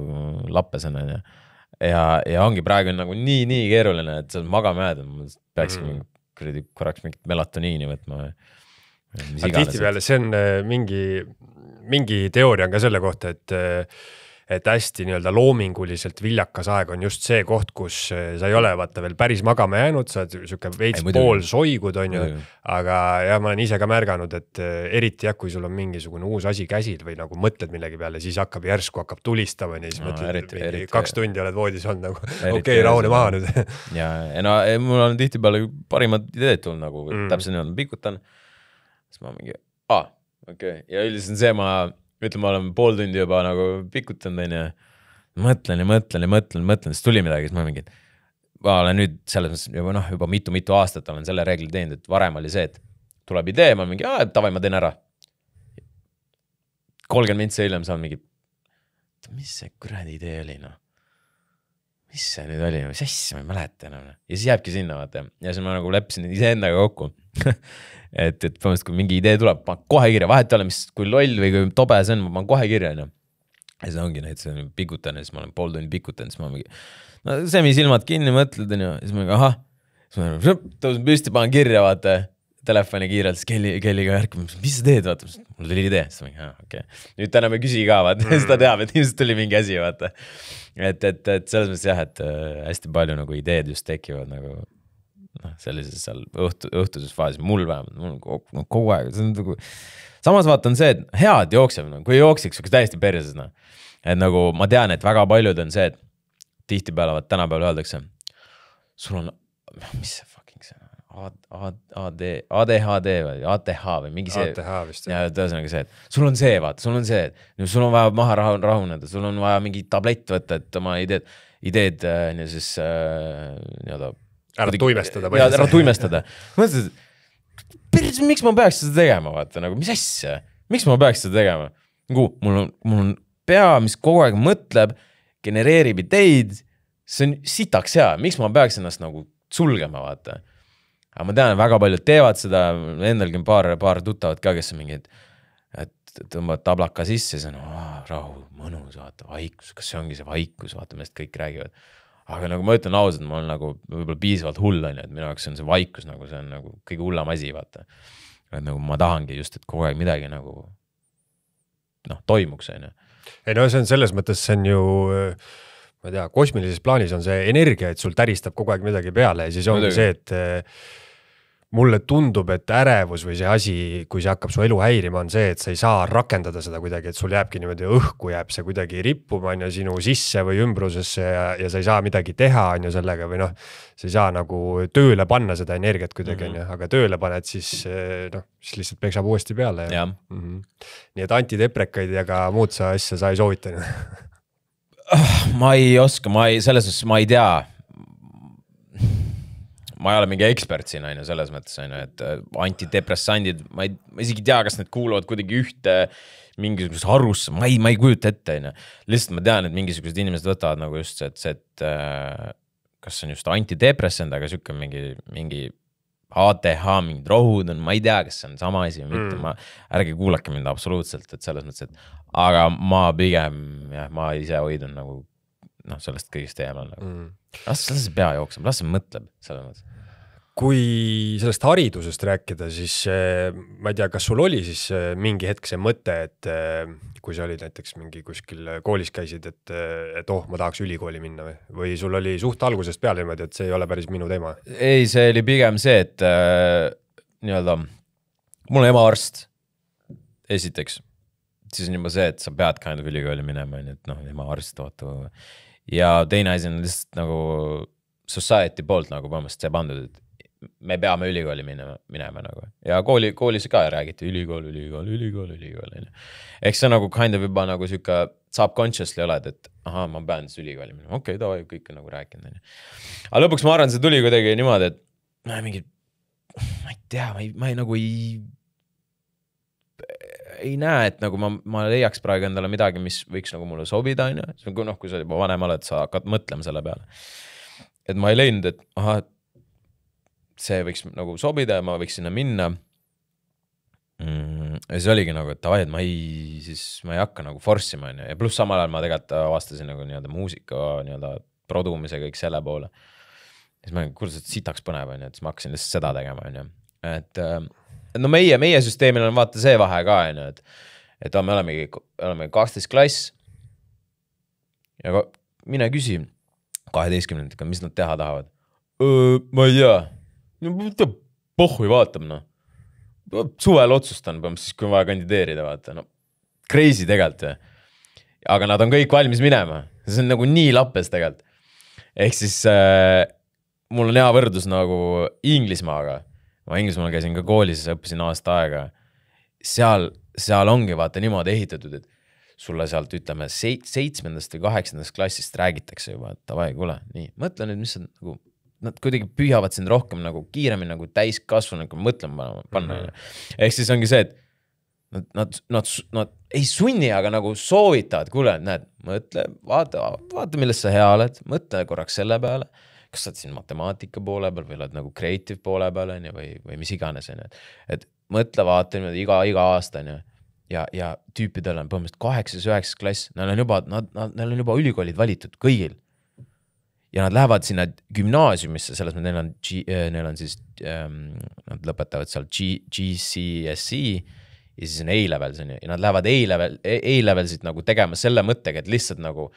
C: lappesena, onju. Ja ongi praegu nagu nii keeruline, et sa magama jääd, peakski korraks mingit melatoniini võtma.
B: Tihtipeale see on mingi teooria on ka selle kohta, et hästi nii-öelda loominguliselt viljakas aeg on just see koht, kus sa ei ole vaata veel päris magama jäänud, sa oled siuke veits pool soigud, on ju, aga ja ma olen ise ka märganud, et eriti kui sul on mingisugune uus asi käsil või nagu mõtled millegi peale, siis järsku hakkab tulistama ja siis mõtled, 2 tundi oled voodis olnud nagu okei, rahune maha nüüd.
C: Ja mul on tihtipeale parimad ideed tulnud nagu, täpselt nii on, pikutan, siis ma mingi, okei, ja üldiselt see ütleme, ma olen pool tundi juba nagu pikutanud, on ja mõtlen, siis tuli midagi, siis ma mingi, ma olen nüüd selles mõttes juba mitu aastat olen selle reegli teinud, et varem oli see, et tuleb idee, ma mingi, tavai, ma teen ära. 30 mintse hiljem saan mingi, mis see kuradi idee oli, mis see nüüd oli, mis asja, ma ei mäleta enam. Ja siis jääbki sinna, vaata. Ja siis ma nagu leppisin iseendaga kokku. et põhimõtteliselt, kui mingi idee tuleb, ma kohe kirja, vahet ei ole, kui loll või kui tobe see on, ma kohe kirja. Ja siis ongi näiteks pikutan ja siis ma olen pool tundi pikutan, siis ma mingi, semisilmad kinni mõtled, ja siis ma mingi, siis ma tõusen püsti, panen kirja, vaata, telefoni kiirelt, siis kelliga järk, mis sa teed, vaata, mul tuli idee, siis ma mingi, okei. Nüüd täna me küsi ka, vaata, siis ta teab, et ilmselt tuli mingi asi, vaata. Et selles mõttes jah, et hästi palju nagu ideed just tekivad nagu sellises seal õhtuses faasis, mul vähemalt, mul kogu aeg, see on nagu, samas vaatan see, et head jookseb, kui jooksiks, täiesti perses, et nagu ma tean, et väga paljud on see, et tihtipeale, tänapäeval öeldakse, sul on, mis see fucking see, ADHD või ATH või mingi see,
B: ATH vist,
C: ja tõesõnaga see, et sul on see, vaata, sul on vaja maha rahuneda, sul on vaja mingi tablett võtta, et oma ideed siis nii-öelda
B: ära tuimestada.
C: Ära tuimestada. Mõtlesin, miks ma peaks seda tegema, vaata, nagu, mis asja? Miks ma peaks seda tegema? Mul on pea, mis kogu aeg mõtleb, genereerib ideid, see on sitaks hea, miks ma peaks ennast nagu sulgema, vaata. Aga ma tean, väga paljud teevad seda, endalgi on paar tuttavad ka, kes on mingi, et tõmbavad tablaka sisse, see on rahu, mõnus, vaata, vaikus, kas see ongi see vaikus, vaata, millest kõik räägivad. Aga nagu ma ütlen ausalt, ma olen nagu võib-olla piisavalt hull, et minu jaoks on see vaikus, nagu see on nagu kõige hullam asi, vaata. Et nagu ma tahangi just, et kogu aeg midagi nagu toimuks, on ju.
B: Ei see on selles mõttes, see on ju, ma ei tea, kosmilises plaanis on see energia, et sul täristab kogu aeg midagi peale ja siis ongi see, et mulle tundub, et ärevus või see asi, kui see hakkab su elu häirima, on see, et sa ei saa rakendada seda kuidagi, et sul jääbki niimoodi õhku jääb see kuidagi rippuma on ju sinu sisse või ümbrusesse ja sa ei saa midagi teha on ju sellega või sa ei saa nagu tööle panna seda energiat kuidagi on ju, aga tööle paned siis siis lihtsalt peksab uuesti peale.
C: Ja.
B: Nii et antideprekaid ja ka muud sa asja sa ei soovita.
C: Ma ei oska, selles mõttes ma ei tea. Ma ei ole mingi ekspert siin, selles mõttes, et antidepressandid, ma isegi tea, kas need kuuluvad kuidagi ühte mingisugust harusse, ma ei kujuta ette, lihtsalt ma tean, et mingisugused inimesed võtavad nagu just see, et kas see on just antidepressand, aga siuke mingi ATH, mingid rohud on, ma ei tea, kas see on sama asi või mitte, ärge kuulake mind absoluutselt, et selles mõttes, et aga ma pigem, ma ise hoidun nagu sellest kõigist eemal. Las see pea jookseb, las see mõtleb selles mõttes.
B: Kui sellest haridusest rääkida, siis ma ei tea, kas sul oli siis mingi hetk see mõte, et kui sa olid näiteks mingi kuskil koolis käisid, et ma tahaks ülikooli minna või sul oli suht algusest peale niimoodi, et see ei ole päris minu teema?
C: Ei, see oli pigem see, et nii-öelda mul on emaarst esiteks, siis on juba see, et sa pead kind of ülikooli minema, et emaarst vaata. Ja teine asi on lihtsalt nagu society poolt nagu põhimõtteliselt see pandud, et me peame ülikooli minema nagu. Ja koolis ka räägiti ülikool. Eks see nagu kind of juba nagu siuke subconsciously oled, et aha, ma pean siis ülikooli minema. Okei, davai, kõik on nagu rääkinud. Aga lõpuks ma arvan, see tuli kuidagi niimoodi, et ma ei tea, ma nagu ei näe, et nagu ma leiaks praegu endale midagi, mis võiks nagu mulle sobida. Kui sa juba vanem oled, sa hakkad mõtlema selle peale. Et ma ei leidnud, et aha, see võiks nagu sobida ja ma võiks sinna minna. Ja siis oligi nagu, et davai, et ma ei hakka nagu forssima. Ja pluss samal ajal ma tegelikult avastasin nagu nii-öelda muusika, nii-öelda produumise kõik selle poole. Ja siis ma kuulsin, et sitaks põnev, et siis ma hakkasin lihtsalt seda tegema. Et no meie süsteemil on vaata see vahe ka, et me oleme 12 klass ja mine küsi 12-ndika, mis nad teha tahavad. Ma ei tea. Mida pohhui vaatab, suvel otsustan, siis kui vaja kandideerida, vaata. Crazy tegelikult. Aga nad on kõik valmis minema. See on nagu nii lappes tegelikult. Ehk siis mul on hea võrdlus nagu Inglismaaga. Ma Inglismaal käisin ka koolis ja õppisin aasta aega. Seal ongi vaata niimoodi ehitatud, et sulle sealt ütleme 7. või 8. klassist räägitakse juba, et davai, kuule, nii, mõtle nüüd, mis on nagu nad kuidagi püüavad sind rohkem nagu kiiremini nagu täiskasvu nagu mõtlema panna. Ehk siis ongi see, et nad ei sunni, aga nagu soovitavad, kuule, näed, mõtle, vaata, millest sa hea oled, mõtle korraks selle peale, kas sa oled siin matemaatika poole peal või oled nagu creative poole peal või mis iganes. Et mõtle, vaata iga aasta ja tüüpidel on põhimõtteliselt 8-9 klass, neil on juba ülikoolid valitud kõigil. Ja nad lähevad sinna gümnaasiumisse, selles mõttes neil on siis, nad lõpetavad seal GCSE ja siis on A-level, ja nad lähevad A-levelsit nagu tegema selle mõttega, et lihtsalt nagu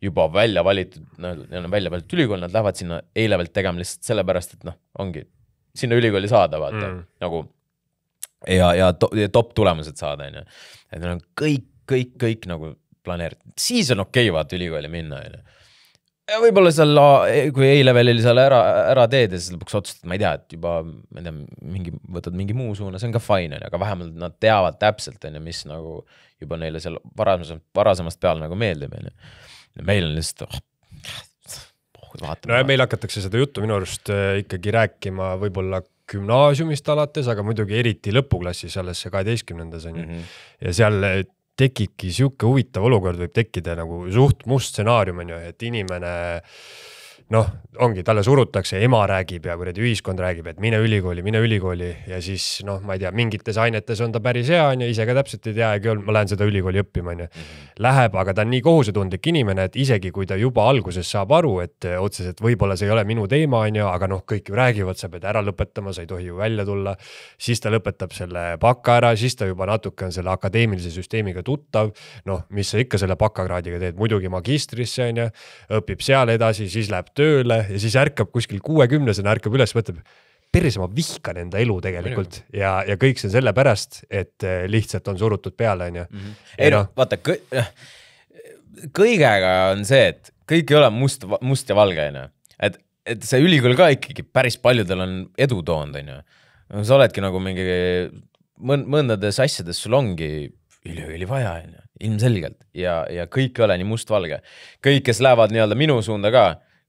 C: juba välja valitud, neil on välja valitud ülikool, nad lähevad sinna A-levelt tegema lihtsalt sellepärast, et ongi sinna ülikooli saada, vaata, nagu ja top tulemused saada, et neil on kõik nagu planeeritud. Siis on okei, vaata, ülikooli minna, ja võib-olla seal, kui A-levelil seal ära teed ja siis lõpuks otsustad, ma ei tea, et juba võtad mingi muu suuna, see on ka fine, aga vähemalt nad teavad täpselt, mis nagu juba neile seal varasemast peale nagu meeldib. Meil on lihtsalt, vaatame.
B: No ja meil hakatakse seda juttu minu arust ikkagi rääkima võib-olla gümnaasiumist alates, aga muidugi eriti lõpuklassis alles see 12. Ja seal tekibki siuke huvitav olukord, võib tekkida nagu suht must stsenaarium, et inimene, ongi, talle surutakse, ema räägib ja kuradi ühiskond räägib, et mine ülikooli ja siis, ma ei tea, mingites ainetes on ta päris hea, ja ise ka täpselt ei tea, ma lähen seda ülikooli õppima, läheb, aga ta on nii kohusetundlik inimene, et isegi kui ta juba alguses saab aru, et otseselt võib-olla see ei ole minu teema, aga kõik ju räägivad, sa pead ära lõpetama, sa ei tohi ju välja tulla, siis ta lõpetab selle baka ära, siis ta juba natuke on selle akadeemilise süsteemiga tuttav, mis sa ikka selle bakakraadiga teed, muidugi magistrisse, õpib seal edasi, siis läheb tööle ja siis ärkab kuskil 60-sena, ärkab üles, mõtleb, perse ma vihkan enda elu tegelikult ja kõik see on selle pärast, et lihtsalt on surutud peale.
C: Vaata, kõigega on see, et kõik ei ole must ja valge, et see ülikool ka ikkagi päris paljudel on edu toonud. Sa oledki nagu mingi mõndades asjades sul ongi ülikooli vaja, ilmselgelt ja kõik ei ole nii must-valge. Kõik, kes lähevad nii-öelda minu suunda ka,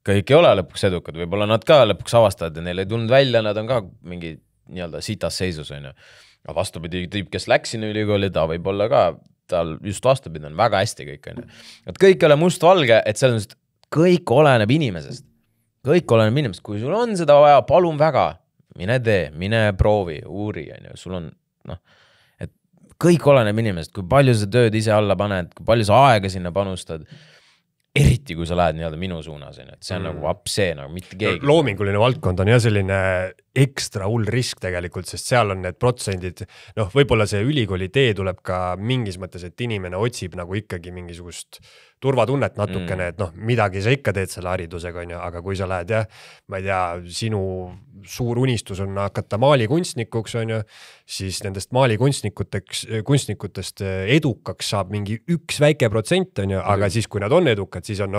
C: kõik ei ole lõpuks edukad, võib-olla nad ka lõpuks avastavad ja neil ei tulnud välja, nad on ka mingi nii-öelda sitas seisus. Aga vastupidi, tüüp, kes läks sinna ülikooli, ta võib-olla ka, tal just vastupidi on väga hästi kõik. Et kõik ei ole must-valge, et selles mõttes kõik oleneb inimesest. Kõik oleneb inimesest. Kui sul on seda vaja, palun väga, mine tee, mine proovi, uuri. Sul on, et kõik oleneb inimesest, kui palju sa tööd ise alla paned, kui palju sa aega sinna panustad. Eriti, kui sa lähed nii-öelda minu suunas, et see on nagu apsee, nagu mitte keegi.
B: Loominguline valdkond on ja selline ekstra hull risk tegelikult, sest seal on need protsendid, võib-olla see ülikooli tee tuleb ka mingis mõttes, et inimene otsib nagu ikkagi mingisugust turvatunnet natukene, et midagi sa ikka teed selle haridusega, aga kui sa lähed, ma ei tea, sinu suur unistus on hakata maalikunstnikuks, siis nendest maalikunstnikutest edukaks saab mingi üks väike protsent, aga siis, kui nad on edukad, siis on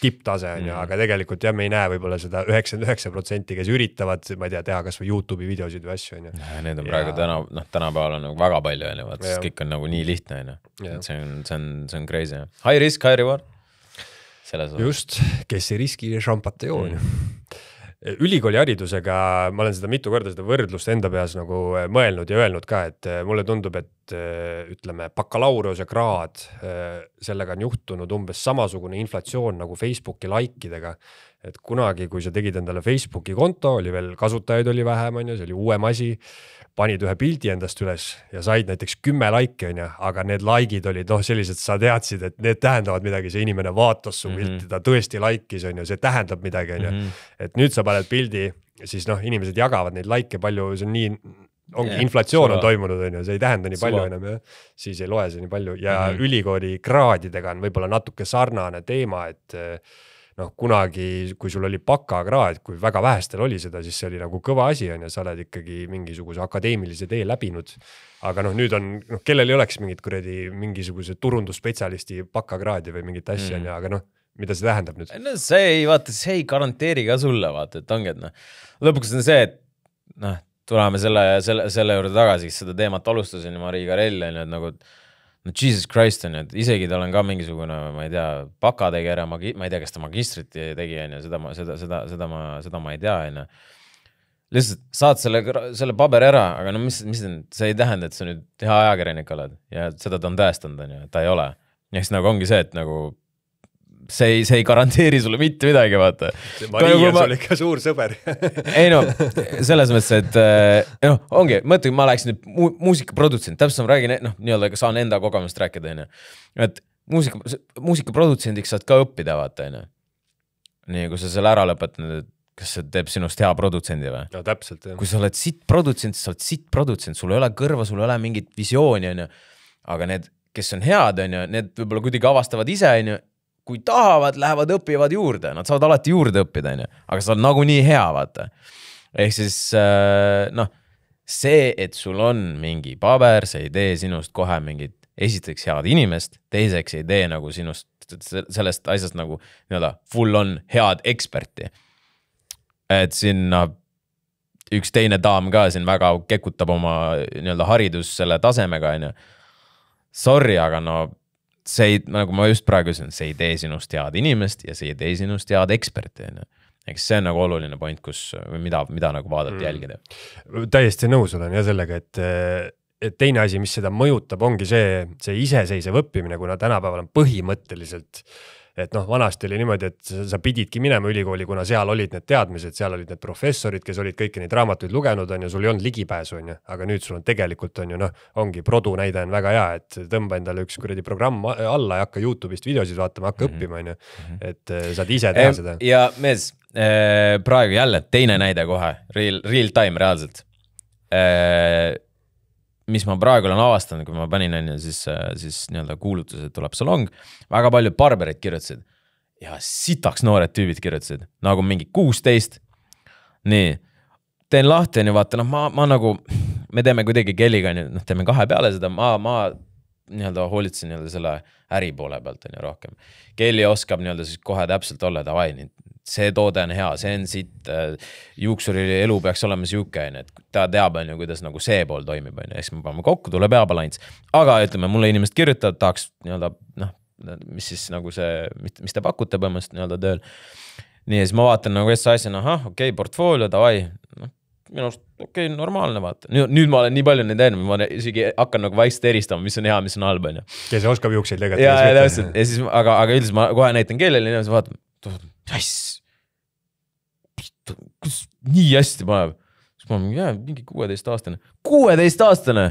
B: tipptase on ju, aga tegelikult jah, me ei näe võib-olla seda 99%, kes üritavad, ma ei tea, teha kas või YouTube'i videosid või asju on ju.
C: Need on praegu tänapäeval on nagu väga palju on ju, vaata, sest kõik on nagu nii lihtne on ju. See on crazy. High risk, high reward.
B: Just, kes ei riski šampat ei joo on ju. Ülikooli haridusega, ma olen seda mitu korda seda võrdlust enda peas nagu mõelnud ja öelnud ka, et mulle tundub, et ütleme bakalaureuse kraad, sellega on juhtunud umbes samasugune inflatsioon nagu Facebooki likeidega. Et kunagi, kui sa tegid endale Facebooki konto, oli veel kasutajaid oli vähem, on ju, see oli uuem asi, panid ühe pildi endast üles ja said näiteks 10 laiki, on ju, aga need likeid olid sellised, sa teadsid, et need tähendavad midagi, see inimene vaatas su pilti, ta tõesti laikis, on ju, see tähendab midagi, on ju. Et nüüd sa paned pildi, siis inimesed jagavad neid like palju, see on nii, ongi inflatsioon on toimunud, on ju, see ei tähenda nii palju enam, siis ei loe see nii palju ja ülikooli kraadidega on võib-olla natuke sarnane teema, et kunagi, kui sul oli bakakraad, kui väga vähestel oli seda, siis see oli nagu kõva asi on ja sa oled ikkagi mingisuguse akadeemilise tee läbinud. Aga nüüd on, kellel ei oleks mingisuguse turundusspetsialisti bakakraadi või mingit asja, aga mida see tähendab nüüd?
C: No see ei garanteeri ka sulle, vaata, et ongi, et lõpuks on see, et tuleme selle juurde tagasi, kes seda teemat alustasin, Marii Karell, et nagu Jesus Christ on ju, et isegi tal on ka mingisugune, ma ei tea, bakategija, ma ei tea, kas ta magistrit tegi, on ju, seda ma ei tea, on ju. Lihtsalt saad selle paberi ära, aga mis see ei tähenda, et sa nüüd hea ajakirjanik oled ja seda ta on tõestanud, on ju, et ta ei ole. Ja siis nagu ongi see, et nagu see ei garanteeri sulle mitte midagi, vaata.
B: Marii on sul ikka suur sõber.
C: Ei selles mõttes, et ongi, mõtle, ma läheks nüüd muusikaprodutsent, täpselt ma räägin, nii-öelda saan enda kogemust rääkida, et muusikaprotsendiks saad ka õppida, vaata, nii, kui sa selle ära lõpetad, kas see teeb sinust hea produtsendi või?
B: No täpselt, jah.
C: Kui sa oled sitt produtsent, siis sa oled sitt produtsent, sul ei ole kõrva, sul ei ole mingit visiooni, aga need, kes on head, need võib-olla kuidagi avastavad ise, kui tahavad, lähevad, õpivad juurde, nad saavad alati juurde õppida, aga sa oled nagu nii hea, vaata. Ehk siis, see, et sul on mingi paber, see ei tee sinust kohe mingit esiteks head inimest, teiseks ei tee nagu sinust sellest asjast nagu full on head eksperti. Et siin üks teine daam ka siin väga kekutab oma haridus selle tasemega, Sorry, aga see, nagu ma just praegu ütlesin, see ei tee sinust head inimest ja see ei tee sinust head eksperti. Eks see on nagu oluline point, mida nagu vaadata jälgida.
B: Täiesti nõus olen ja sellega, et teine asi, mis seda mõjutab, ongi see iseseisev õppimine, kuna tänapäeval on põhimõtteliselt, et vanasti oli niimoodi, et sa pididki minema ülikooli, kuna seal olid need teadmised, seal olid need professorid, kes olid kõiki neid raamatuid lugenud, on ju, sul ei olnud ligipääsu, on ju, aga nüüd sul on tegelikult, on ju, ongi produ näide on väga hea, et tõmba endale üks kuradi programm alla ja hakka YouTube'ist videosid vaatama, hakka õppima, on ju, et saad ise teha seda.
C: Ja mees, praegu jälle teine näide kohe, real time reaalselt. Mis ma praegu olen avastanud, kui ma panin siis nii-öelda kuulutused tuleb salong, väga palju barberid kirjutasid ja sitaks noored tüübid kirjutasid, nagu mingi 16. Nii, teen lahti ja vaata, ma nagu, me teeme kuidagi kelliga, teeme 2 peale seda, ma nii-öelda hoolitsen nii-öelda selle äri poole pealt rohkem. Kelli oskab nii-öelda siis kohe täpselt olla, davai, see toode on hea, see on siit, juuksuri elu peaks olema siuke, et ta teab, kuidas nagu see pool toimib, siis me paneme kokku, tuleb hea balans. Aga ütleme, mulle inimesed kirjutavad, tahaks nii-öelda, mis siis nagu see, mis te pakute põhimõtteliselt nii-öelda tööl. Nii, siis ma vaatan nagu asja, portfoolio, davai, minu arust normaalne vaata. Nüüd ma olen nii palju neid enne, ma isegi hakkan nagu vaikselt eristama, mis on hea, mis on halb.
B: Kes oskab juukseid legata.
C: Ja siis, aga üldiselt ma kohe näitan keelele, inimesed vaatame, kus nii hästi paneb. Siis ma olen mingi 16-aastane. 16-aastane!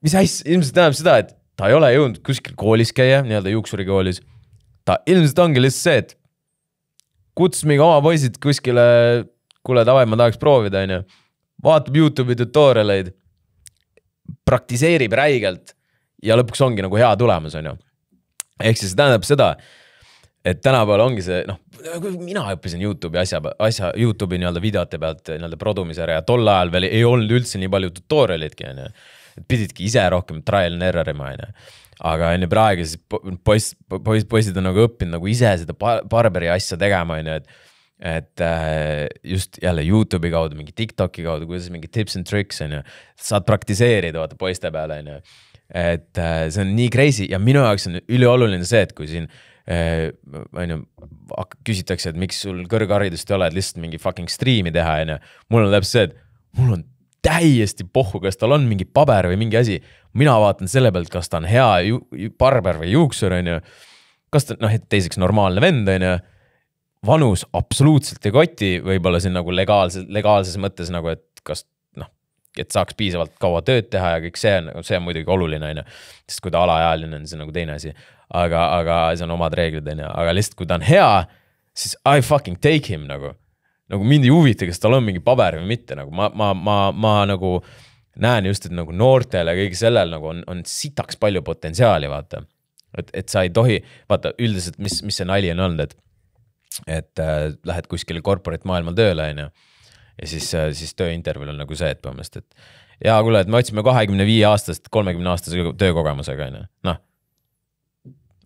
C: Mis hästi, ilmselt tähendab seda, et ta ei ole jõudnud kuskil koolis käia, nii-öelda juuksuri koolis. Ta ilmselt ongi lihtsalt see, et kutsus mingi oma poisid kuskile, kuule, davai, ma tahaks proovida, vaatab YouTube'i tutorialeid, praktiseerib räigelt ja lõpuks ongi nagu hea tulemus, Ehk siis tähendab seda, et tänapäeval ongi see, mina õppisin YouTube'i YouTube'i nii-öelda videote pealt nii-öelda produmisele ja tol ajal veel ei olnud üldse nii palju tutorialitki, et pididki ise rohkem trial and errorima, aga enne praegu siis poisid on nagu õppinud nagu ise seda barberi asja tegema, on ju, et just jälle YouTube'i kaudu, mingi TikTok'i kaudu, kuidas mingi tips and tricks, on ju, saad praktiseerida vaata poiste peale, on ju. Et see on nii crazy ja minu jaoks on ülioluline see, et kui siin küsitakse, et miks sul kõrgharidust ei ole, et lihtsalt mingi fucking stream'i teha, on ju. Mul on täpselt see, et mul on täiesti pohhu, kas tal on mingi paber või mingi asi. Mina vaatan selle pealt, kas ta on hea barber või juuksur, on ju. Kas ta, et teiseks normaalne vend, on ju. Vanus absoluutselt ei koti, võib-olla siin nagu legaalses mõttes nagu, et kas et saaks piisavalt kaua tööd teha ja kõik see on muidugi oluline, on ju. Sest kui ta alaealine on, see nagu teine asi. Aga see on omad reeglid, on ju. Aga lihtsalt kui ta on hea, siis I fucking take him nagu mind ei huvita, kas tal on mingi paber või mitte, nagu ma nagu näen just, et nagu noortele ja kõige sellel nagu on sitaks palju potentsiaali, vaata. Et sa ei tohi, vaata üldiselt, mis see nali on olnud, et lähed kuskile corporate maailmal tööle, on ju. Ja siis tööintervjuul on nagu see, et põhimõtteliselt, et jaa, kuule, et me otsime 25 aastast, 30 aastase töökogemusega, on ju. Noh,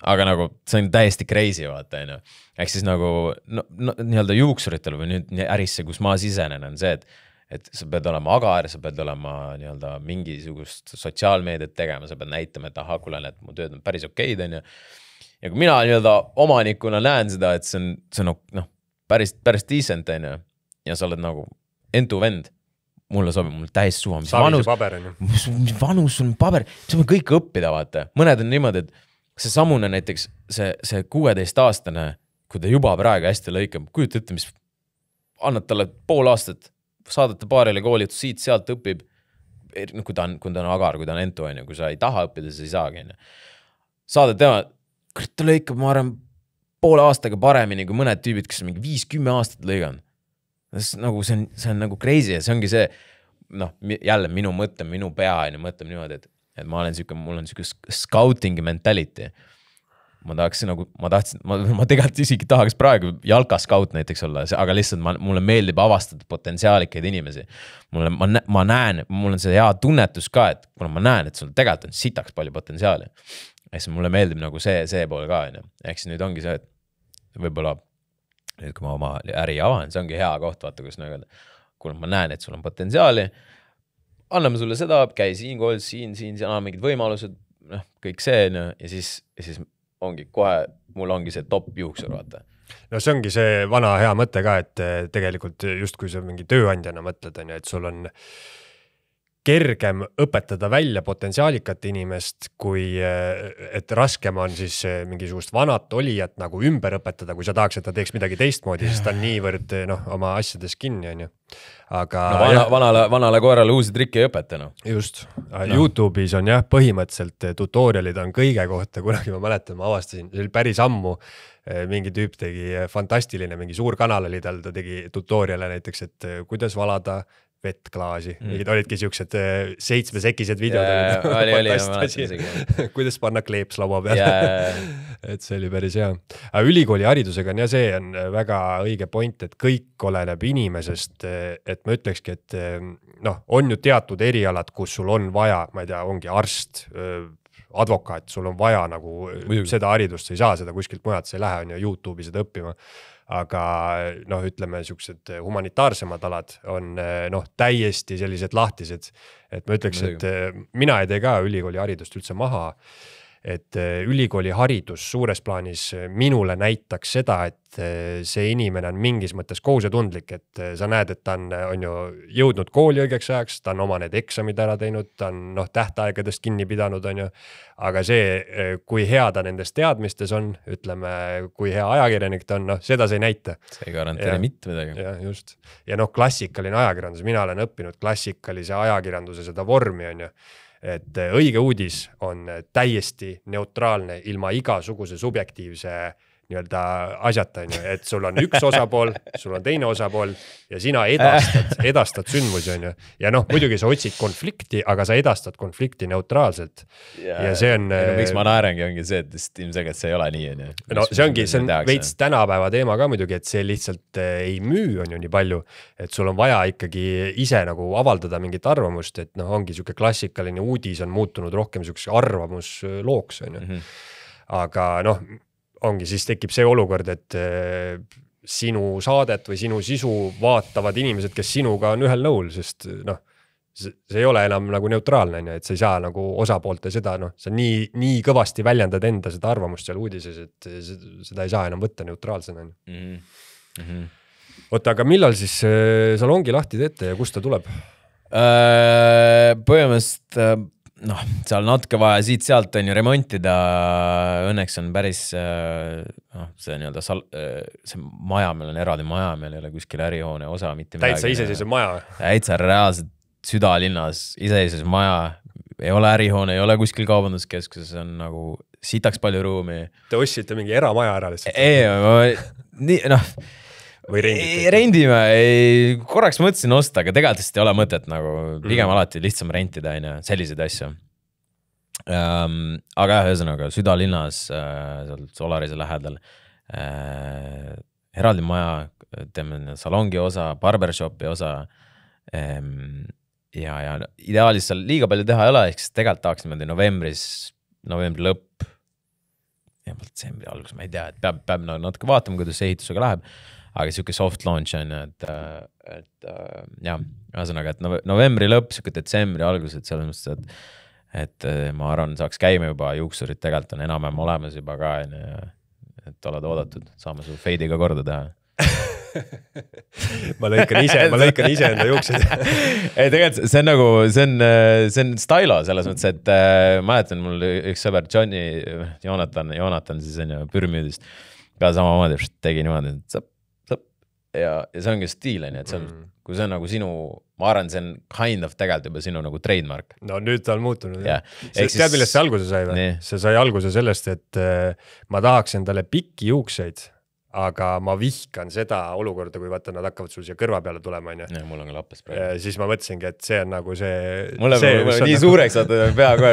C: aga nagu see on täiesti crazy, vaata, on ju. Ehk siis nagu nii-öelda juuksuritel või nüüd ärisse, kus ma sisenen, on see, et sa pead olema agar, sa pead olema nii-öelda mingisugust sotsiaalmeediat tegema, sa pead näitama, et aha, kuule, et mu tööd on päris okeid, on ju. Ja kui mina nii-öelda omanikuna näen seda, et see on päris decent, on ju. Ja sa oled nagu entu vend, mulle sobib, mulle täiesti suva.
B: Savise paber, on ju.
C: Mis vanus sul on paber, see on kõik õppida, vaata. Mõned on niimoodi, et see samune näiteks, see 16-aastane, kui ta juba praegu hästi lõikab, kujuta ette, mis annad talle pool aastat, saadate paarile kooli, siit sealt õpib, kui ta on agar, kui ta on entu, on ju, kui sa ei taha õppida, siis ei saagi, on ju. Saadad tema, ta lõikab, ma arvan, poole aastaga paremini kui mõned tüübid, kes on mingi 5-10 aastat lõiganud. Nagu see on nagu crazy ja see ongi see, jälle minu mõte, minu pea mõtleb niimoodi, et mul on siuke scouting mentality. Ma tegelikult isegi tahaks praegu jalkaskaut näiteks olla, aga lihtsalt mulle meeldib avastada potentsiaalikaid inimesi. Ma näen, mul on see hea tunnetus ka, et kuna ma näen, et sul tegelikult on sitaks palju potentsiaali. Ehk siis mulle meeldib nagu see pool ka. Ehk siis nüüd ongi see, et võib-olla nüüd kui ma oma äri avan, see ongi hea koht, vaata, kus nagu, kuna ma näen, et sul on potentsiaali, anname sulle seda, käi siin koolis, siin anname mingid võimalused, kõik see, ja siis ongi kohe, mul ongi see top juuksur, vaata.
B: No see ongi see vana hea mõte ka, et tegelikult just kui sa mingi tööandjana mõtled, on ju, et sul on kergem õpetada välja potentsiaalikat inimest, kui et raskem on siis mingisugust vanat olijat nagu ümber õpetada, kui sa tahaks, et ta teeks midagi teistmoodi, sest ta on niivõrd oma asjades kinni, on ju. Aga
C: vanale koerale uusi trikke ei õpeta, no.
B: Just. YouTube'is on jah, põhimõtteliselt tutorialid on kõige kohta, kunagi ma mäletan, ma avastasin, see oli päris ammu, mingi tüüp tegi fantastiline, mingi suur kanal oli tal, ta tegi tutoriale näiteks, et kuidas valada vettklaasi. Olidki siuksed 7-sekised videod. Kuidas panna kleeps laua peale. Et see oli päris hea. Aga ülikooli haridusega on ja see on väga õige point, et kõik oleneb inimesest, et ma ütlekski, et on ju teatud erialad, kus sul on vaja, ma ei tea, ongi arst, advokaat, sul on vaja nagu seda haridust, sa ei saa seda kuskilt mujalt, sa ei lähe on ju YouTube'i seda õppima. Aga ütleme, siuksed humanitaarsemad alad on täiesti sellised lahtised, et ma ütleks, et mina ei tee ka ülikooli haridust üldse maha, et ülikooli haridus suures plaanis minule näitaks seda, et see inimene on mingis mõttes kohusetundlik, et sa näed, et ta on ju jõudnud kooli õigeks ajaks, ta on oma need eksamid ära teinud, ta on tähtaegadest kinni pidanud, on ju, aga see, kui hea ta nendes teadmistes on, ütleme, kui hea ajakirjanik ta on, seda see ei näita.
C: See ei garanteeri mitte midagi.
B: Ja just. Ja klassikaline ajakirjandus, mina olen õppinud klassikalise ajakirjanduse seda vormi, on ju. Et õige uudis on täiesti neutraalne ilma igasuguse subjektiivse nii-öelda asjata, et sul on üks osapool, sul on teine osapool ja sina edastad sündmusi, on ju. Ja noh, muidugi sa otsid konflikti, aga sa edastad konflikti neutraalselt. Ja see on...
C: miks ma naerangi ongi see, et ilmselgelt see ei ole nii, on ju.
B: No see on veits tänapäeva teema ka muidugi, et see lihtsalt ei müü, on ju nii palju, et sul on vaja ikkagi ise nagu avaldada mingit arvamust, et noh, ongi siuke klassikaline uudis on muutunud rohkem siukse arvamuslooks, on ju. Aga noh, ongi, siis tekib see olukord, et sinu saadet või sinu sisu vaatavad inimesed, kes sinuga on ühel nõul, sest noh, see ei ole enam nagu neutraalne, et sa ei saa nagu osapoolte seda, noh, sa nii kõvasti väljendad enda seda arvamust seal uudises, et seda ei saa enam võtta neutraalsena. Oota, aga millal siis salongi lahti teete ja kust ta tuleb?
C: Põhimõtteliselt noh, seal natuke vaja siit-sealt on ju remontida, õnneks on päris see nii-öelda see maja, meil on eraldi maja, meil ei ole kuskil ärihoone osa, mitte midagi.
B: Täitsa iseseisev maja?
C: Täitsa reaalselt südalinnas, iseseisev maja, ei ole ärihoone, ei ole kuskil kaubanduskeskuses, on nagu sitaks palju ruumi.
B: Te ostsite mingi eramaja ära lihtsalt?
C: Ei, noh, rendime, korraks mõtlesin osta, aga tegelikult ei ole mõtet nagu pigem alati lihtsam rentida, selliseid asju. Aga ühesõnaga, südalinnas, Solarise lähedal, eraldi maja, teeme salongi osa, barbershopi osa ja ideaalis seal liiga palju teha ei ole, ehk tegelikult tahaks niimoodi novembri lõpp ja detsembri algus, ma ei tea, et peab natuke vaatama, kuidas see ehitusega läheb. Aga siuke soft launch on, et jah, ühesõnaga, et novembri lõpp, siuke detsembri algus, et selles mõttes, et ma arvan, saaks käima juba juuksurid tegelikult on enam-vähem olemas juba ka, et oled oodatud, saame su feidiga korda teha.
B: ma lõikan ise enda juuksid.
C: Ei, tegelikult see on nagu, see on stylo selles mõttes, et mäletan mul üks sõber Johnny, Jonathan siis on ju Pürmüüdist, ka samamoodi tegi niimoodi, et ja see ongi stiil, et see on, kui see on nagu sinu, ma arvan, see on kind of tegelikult juba sinu nagu trademark.
B: No nüüd ta on muutunud. Tead, millest see alguse sai või? See sai alguse sellest, et ma tahaks endale pikki juukseid, aga ma vihkan seda olukorda, kui vaata, nad hakkavad sul siia kõrva peale tulema.
C: Ja, mul on ka lappes praegu.
B: Siis ma mõtlesingi, et see on nagu see...
C: Mul on nii suureks, et pea kohe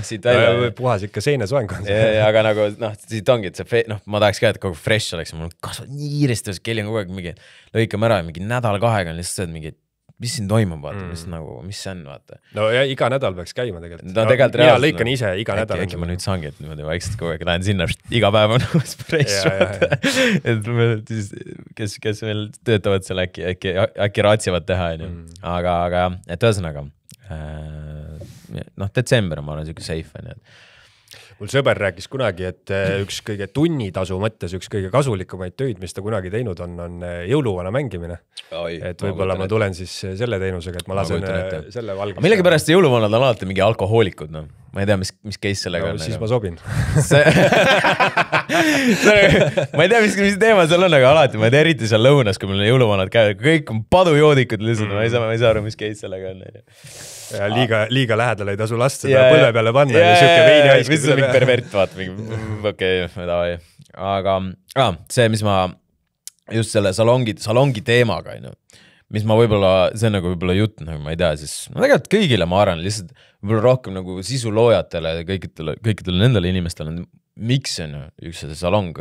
C: siit välja.
B: Puhas ikka seinesoeng on.
C: Aga nagu, siit ongi, et see, ma tahaks ka, et kogu fresh oleks, mul kasvad nii kiiresti, kelli on kogu aeg mingi, lõikame ära, mingi nädal-kahega on lihtsalt mingi, mis siin toimub, vaata, mis see on, vaata.
B: No ja iga nädal peaks käima tegelikult.
C: No tegelikult
B: mina lõikan ise iga nädal.
C: Äkki ma nüüd saangi, et niimoodi vaikselt kogu aeg lähen sinna, iga päev on fresh, vaata. Et kes meil töötavad seal äkki raatsivad teha, aga et ühesõnaga, detsember on ma olen siuke safe,
B: Mul sõber rääkis kunagi, et üks kõige tunnitasu mõttes, üks kõige kasulikumaid töid, mis ta kunagi teinud on jõuluvana mängimine. Et võib-olla ma tulen siis selle teenusega, et ma lasen selle valgust.
C: Millegi pärast jõuluvanad on alati mingi alkohoolikud, Ma ei tea, mis case sellega on.
B: Siis ma sobin.
C: Ma ei tea, mis teema seal on, aga alati, ma ei tea, eriti seal lõunas, kui meil jõuluvanad käivad, kõik on padujoodikud lihtsalt, ma ei saa aru, mis case sellega on.
B: Ja liiga lähedal ei tasu lasta seda põlve peale panna ja siuke veini haisk.
C: Mis on mingi pervert, vaata, okei, aga see, mis ma just selle salongi teemaga, mis ma võib-olla, see on nagu võib-olla jutt, ma ei tea, siis tegelikult kõigile ma arvan, lihtsalt võib-olla rohkem nagu sisuloojatele ja kõikidele nendele inimestele, miks on üks salong,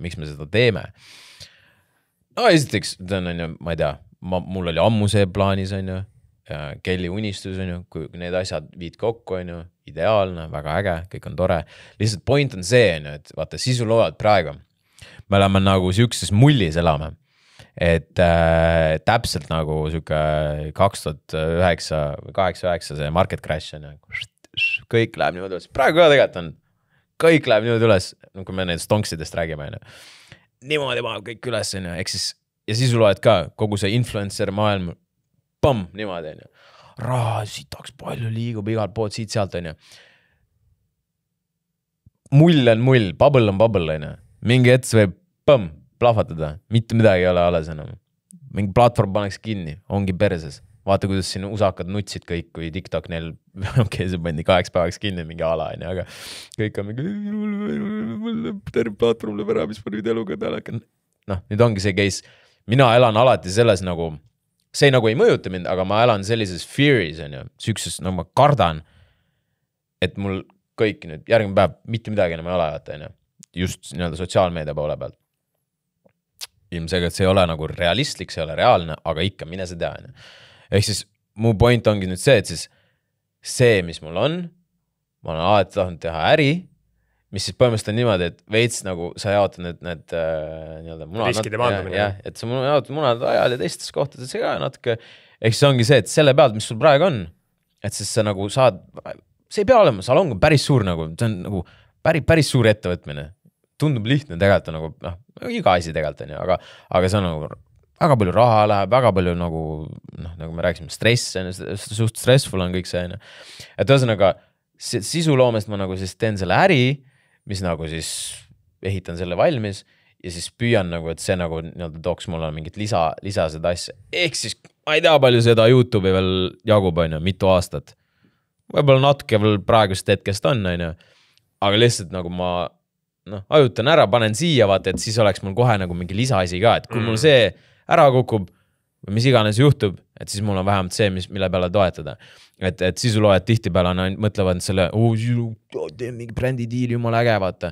C: miks me seda teeme. No esiteks, ma ei tea, mul oli ammu see plaanis, Kelly unistus, kui need asjad viid kokku, ideaalne, väga äge, kõik on tore. Lihtsalt point on see, et vaata, sisuloojad praegu, me oleme nagu siukses mullis elame. Et täpselt nagu siuke 2009 või 8-9 see market crash on kõik läheb niimoodi üles. Praegu ka tegelikult on, kõik läheb niimoodi üles, kui me neid stonksidest räägime. Niimoodi maab kõik üles, ehk siis, ja sisuloed ka, kogu see influencer maailm, niimoodi, raha, sitaks palju liigub igalt pood, siit-sealt, Mull on mull, bubble on bubble, mingi hetk võib, plahvatada, mitte midagi ei ole alles enam. Mingi platvorm pannakse kinni, ongi perses. vaata, kuidas siin usakad nutsid kõik, kui TikTok neil, see pandi 8 päevaks kinni mingi ala, aga kõik on mingi, terve platvorm läheb ära, mis ma nüüd eluga täheldan. Noh, nüüd ongi see case, mina elan alati selles nagu, see nagu ei mõjuta mind, aga ma elan sellises fearis, sükses, no ma kardan, et mul kõik nüüd, järgmine päev, mitte midagi enam ei ole, vaata, just nii-öelda sotsiaalmeedia poole pealt. Ilmselgelt see ei ole nagu realistlik, see ei ole reaalne, aga ikka, mine see tea. Ehk siis mu point ongi nüüd see, et siis see, mis mul on, ma olen alati tahtnud teha äri, mis siis põhimõtteliselt on niimoodi, et veits nagu sa jaotad need nii-öelda munad.
B: Riskide maandumine.
C: Jah, et sa jaotad munad ajal ja teistes kohtades ka natuke. Ehk siis ongi see, et selle pealt, mis sul praegu on, et siis sa nagu saad, see ei pea olema, salong on päris suur nagu, see on nagu päris suur ettevõtmine. Tundub lihtne tegelikult nagu, iga asi tegelikult on ju, aga see on nagu väga palju raha läheb, väga palju nagu me rääksime, stress, suht stressful on kõik see. Et ühesõnaga, sisuloomest ma nagu siis teen selle äri, mis nagu siis ehitan selle valmis ja siis püüan nagu, et see nagu tooks mulle mingit lisa seda asja. Ehk siis ma ei tea palju seda YouTube'i veel jagub, mitu aastat. Võib-olla natuke veel praegust hetkest on, aga lihtsalt nagu ma ajutan ära, panen siia, vaata, et siis oleks mul kohe nagu mingi lisaasi ka, et kui mul see ära kukub või mis iganes juhtub, et siis mul on vähemalt see, mille peale toetada. Et sisuloojad tihtipeale mõtlevad selle, tee mingi brändidiili, jumala äge, vaata.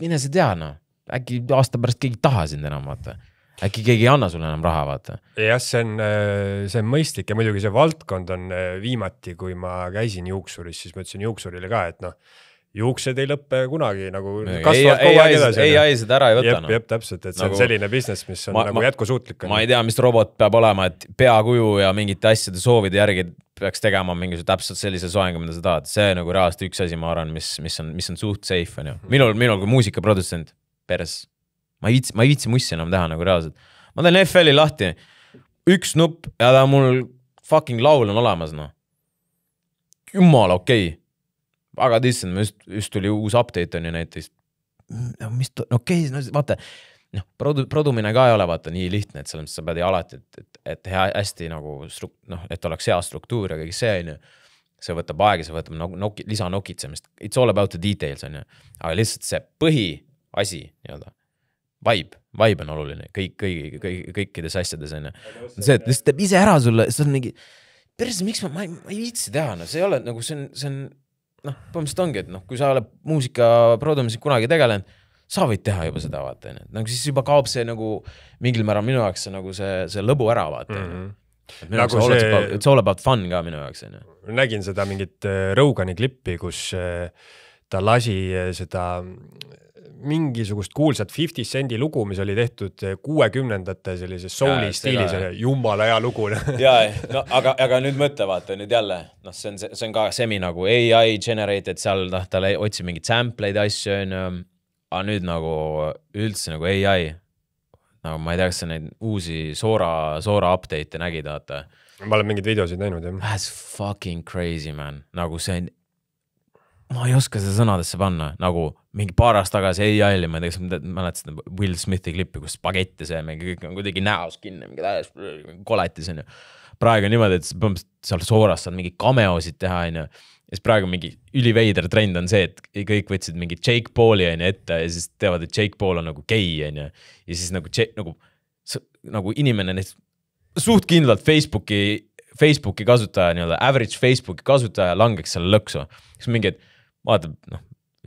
C: Mine see tea, äkki aasta pärast keegi taha sind enam, vaata. Äkki keegi ei anna sulle enam raha, vaata.
B: Jah, see on mõistlik ja muidugi see valdkond on viimati, kui ma käisin juuksuris, siis ma ütlesin juuksurile ka, et juuksed ei lõppe kunagi, nagu kasvavad kogu aeg edasi.
C: Ei seda ära ei võta.
B: Jep, täpselt, et see on selline business, mis on nagu jätkusuutlik.
C: Ma ei tea, mis robot peab olema, et peakuju ja mingite asjade soovide järgi peaks tegema mingi täpselt sellise soengu, mida sa tahad. See nagu reaalselt üks asi, ma arvan, mis on suht safe. Minul kui muusikaprodutsent, pers. Ma ei viitsi mussi enam teha nagu reaalselt. Ma teen FL-i lahti, üks nupp ja ta mul fucking laul on olemas. Jumala okei. Aga tõstsend, just tuli uus update on ju näiteks. Vaata, produmine ka ei ole vaata nii lihtne, et sa pead alati, et hästi nagu, et oleks hea struktuur ja kõik see, see võtab aega, see võtab lisa nokitsemist. It's all about the details, on ju. Aga lihtsalt see põhiasi, vibe on oluline, kõikides asjades, on ju. See, et lihtsalt teeb ise ära sulle, see on mingi, päris miks ma ei viitsi teha, see ei ole nagu, see on põhimõtteliselt ongi, et kui sa oled muusika produmisid kunagi tegelenud, sa võid teha juba seda, vaata. Nagu siis juba kaob see nagu mingil määral minu jaoks nagu see lõbu ära, vaata. Nagu it's all about fun ka minu jaoks.
B: Nägin seda mingit Rogani klippi, kus ta lasi seda mingisugust kuulsat 50 Cendi lugu, mis oli tehtud 60ndate sellises souli stiilis, jumala hea lugu.
C: aga nüüd mõtle, vaata, nüüd jälle, see on ka semi nagu AI generated, seal ta otsib mingit sampleid asju, aga nüüd nagu üldse nagu AI, nagu ma ei tea, kas sa neid uusi Soora update'e nägid, vaata.
B: Ma olen mingid videosid näinud, jah.
C: That's fucking crazy, man. Nagu see on, ma ei oska seda sõnadesse panna, nagu mingi paar aasta tagasi AI-li, ma ei tea, mäletasin Will Smithi klippi, kus spagetti see, kõik on kuidagi näos kinni, mingi täies koletis, on ju. Praegu on niimoodi, et seal Sooras saad mingi cameosid teha, on ju. Ja siis praegu mingi üliveider trend on see, et kõik võtsid mingi Jake Pauli on ju ette ja siis teavad, et Jake Paul on nagu gei, on ju. Ja siis nagu inimene suht kindlalt Facebooki kasutaja, nii-öelda average Facebooki kasutaja langeks selle lõksu. Siis mingi, et vaatab,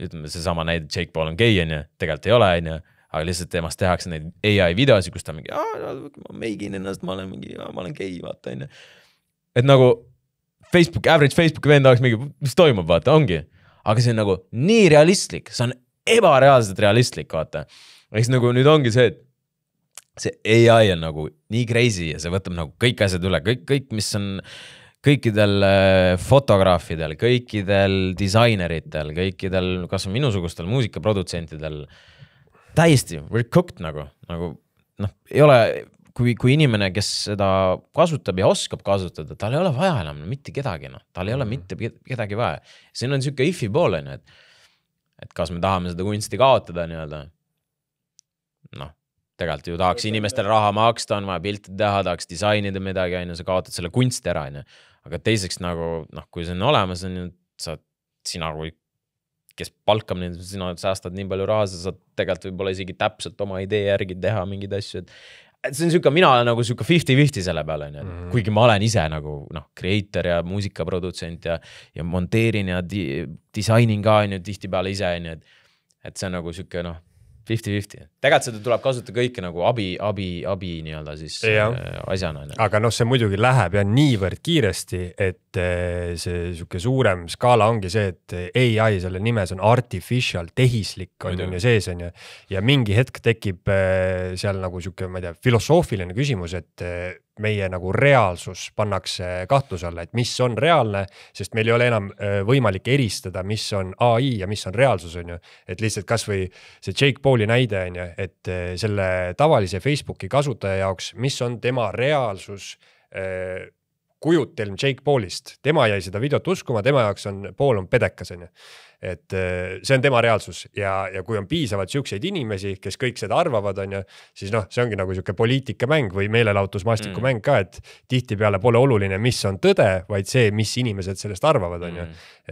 C: ütleme see sama näide, Jake Paul on gei, on ju, tegelikult ei ole, on ju, aga lihtsalt temast tehakse neid AI videosi, kus ta mingi, ma meigin ennast, ma olen gei, vaata, on ju. Et nagu average Facebooki vend oleks mingi, mis toimub, vaata, ongi. Aga see on nagu nii realistlik, see on ebareaalselt realistlik, vaata. Eks nagu nüüd ongi see, et see AI on nagu nii crazy ja see võtab nagu kõik asjad üle, kõik mis on kõikidel fotograafidel, kõikidel disaineritel, kõikidel, kas on minusugustel muusikaprodutsentidel, täiesti, we're cooked nagu ei ole, kui inimene, kes seda kasutab ja oskab kasutada, tal ei ole vaja enam mitte kedagi, tal ei ole mitte kedagi vaja. Siin on siuke ifi pool, et kas me tahame seda kunsti kaotada nii-öelda, tegelikult ju tahaks inimestele raha maksta, on vaja pilti teha, tahaks disainida midagi, on ju, sa kaotad selle kunsti ära, on ju. Aga teiseks nagu, kui see on olemas, on ju, sina kui kes palkab neid, sina säästad nii palju raha, sa saad tegelikult võib-olla isegi täpselt oma idee järgi teha mingeid asju, et see on mina olen nagu 50-50 selle peale, kuigi ma olen ise nagu creator ja muusikaprodutsent ja monteerin ja disainin ka on ju tihtipeale ise, on ju, et see on nagu 50-50. Tegelikult seda tuleb kasutada kõike nagu abi nii-öelda siis asjana.
B: Aga see muidugi läheb ja niivõrd kiiresti, et see suurem skaala ongi see, et AI selle nimes on artificial, tehislik on ju sees on ju. Ja mingi hetk tekib seal nagu ma ei tea, filosoofiline küsimus, et meie nagu reaalsus pannakse kahtluse alla, et mis on reaalne, sest meil ei ole enam võimalik eristada, mis on AI ja mis on reaalsus on ju. Et lihtsalt kas või see Jake Pauli näide on ju, et selle tavalise Facebooki kasutaja jaoks, mis on tema reaalsus kujutelm Jake Paulist. Tema jäi seda videot uskuma, tema jaoks Paul on pedekas on ju. Et see on tema reaalsus ja kui on piisavalt siukseid inimesi, kes kõik seda arvavad on ju, siis see ongi nagu siuke poliitikamäng või meelelahutusmastiku mäng ka, et tihtipeale pole oluline, mis on tõde, vaid see, mis inimesed sellest arvavad on ju.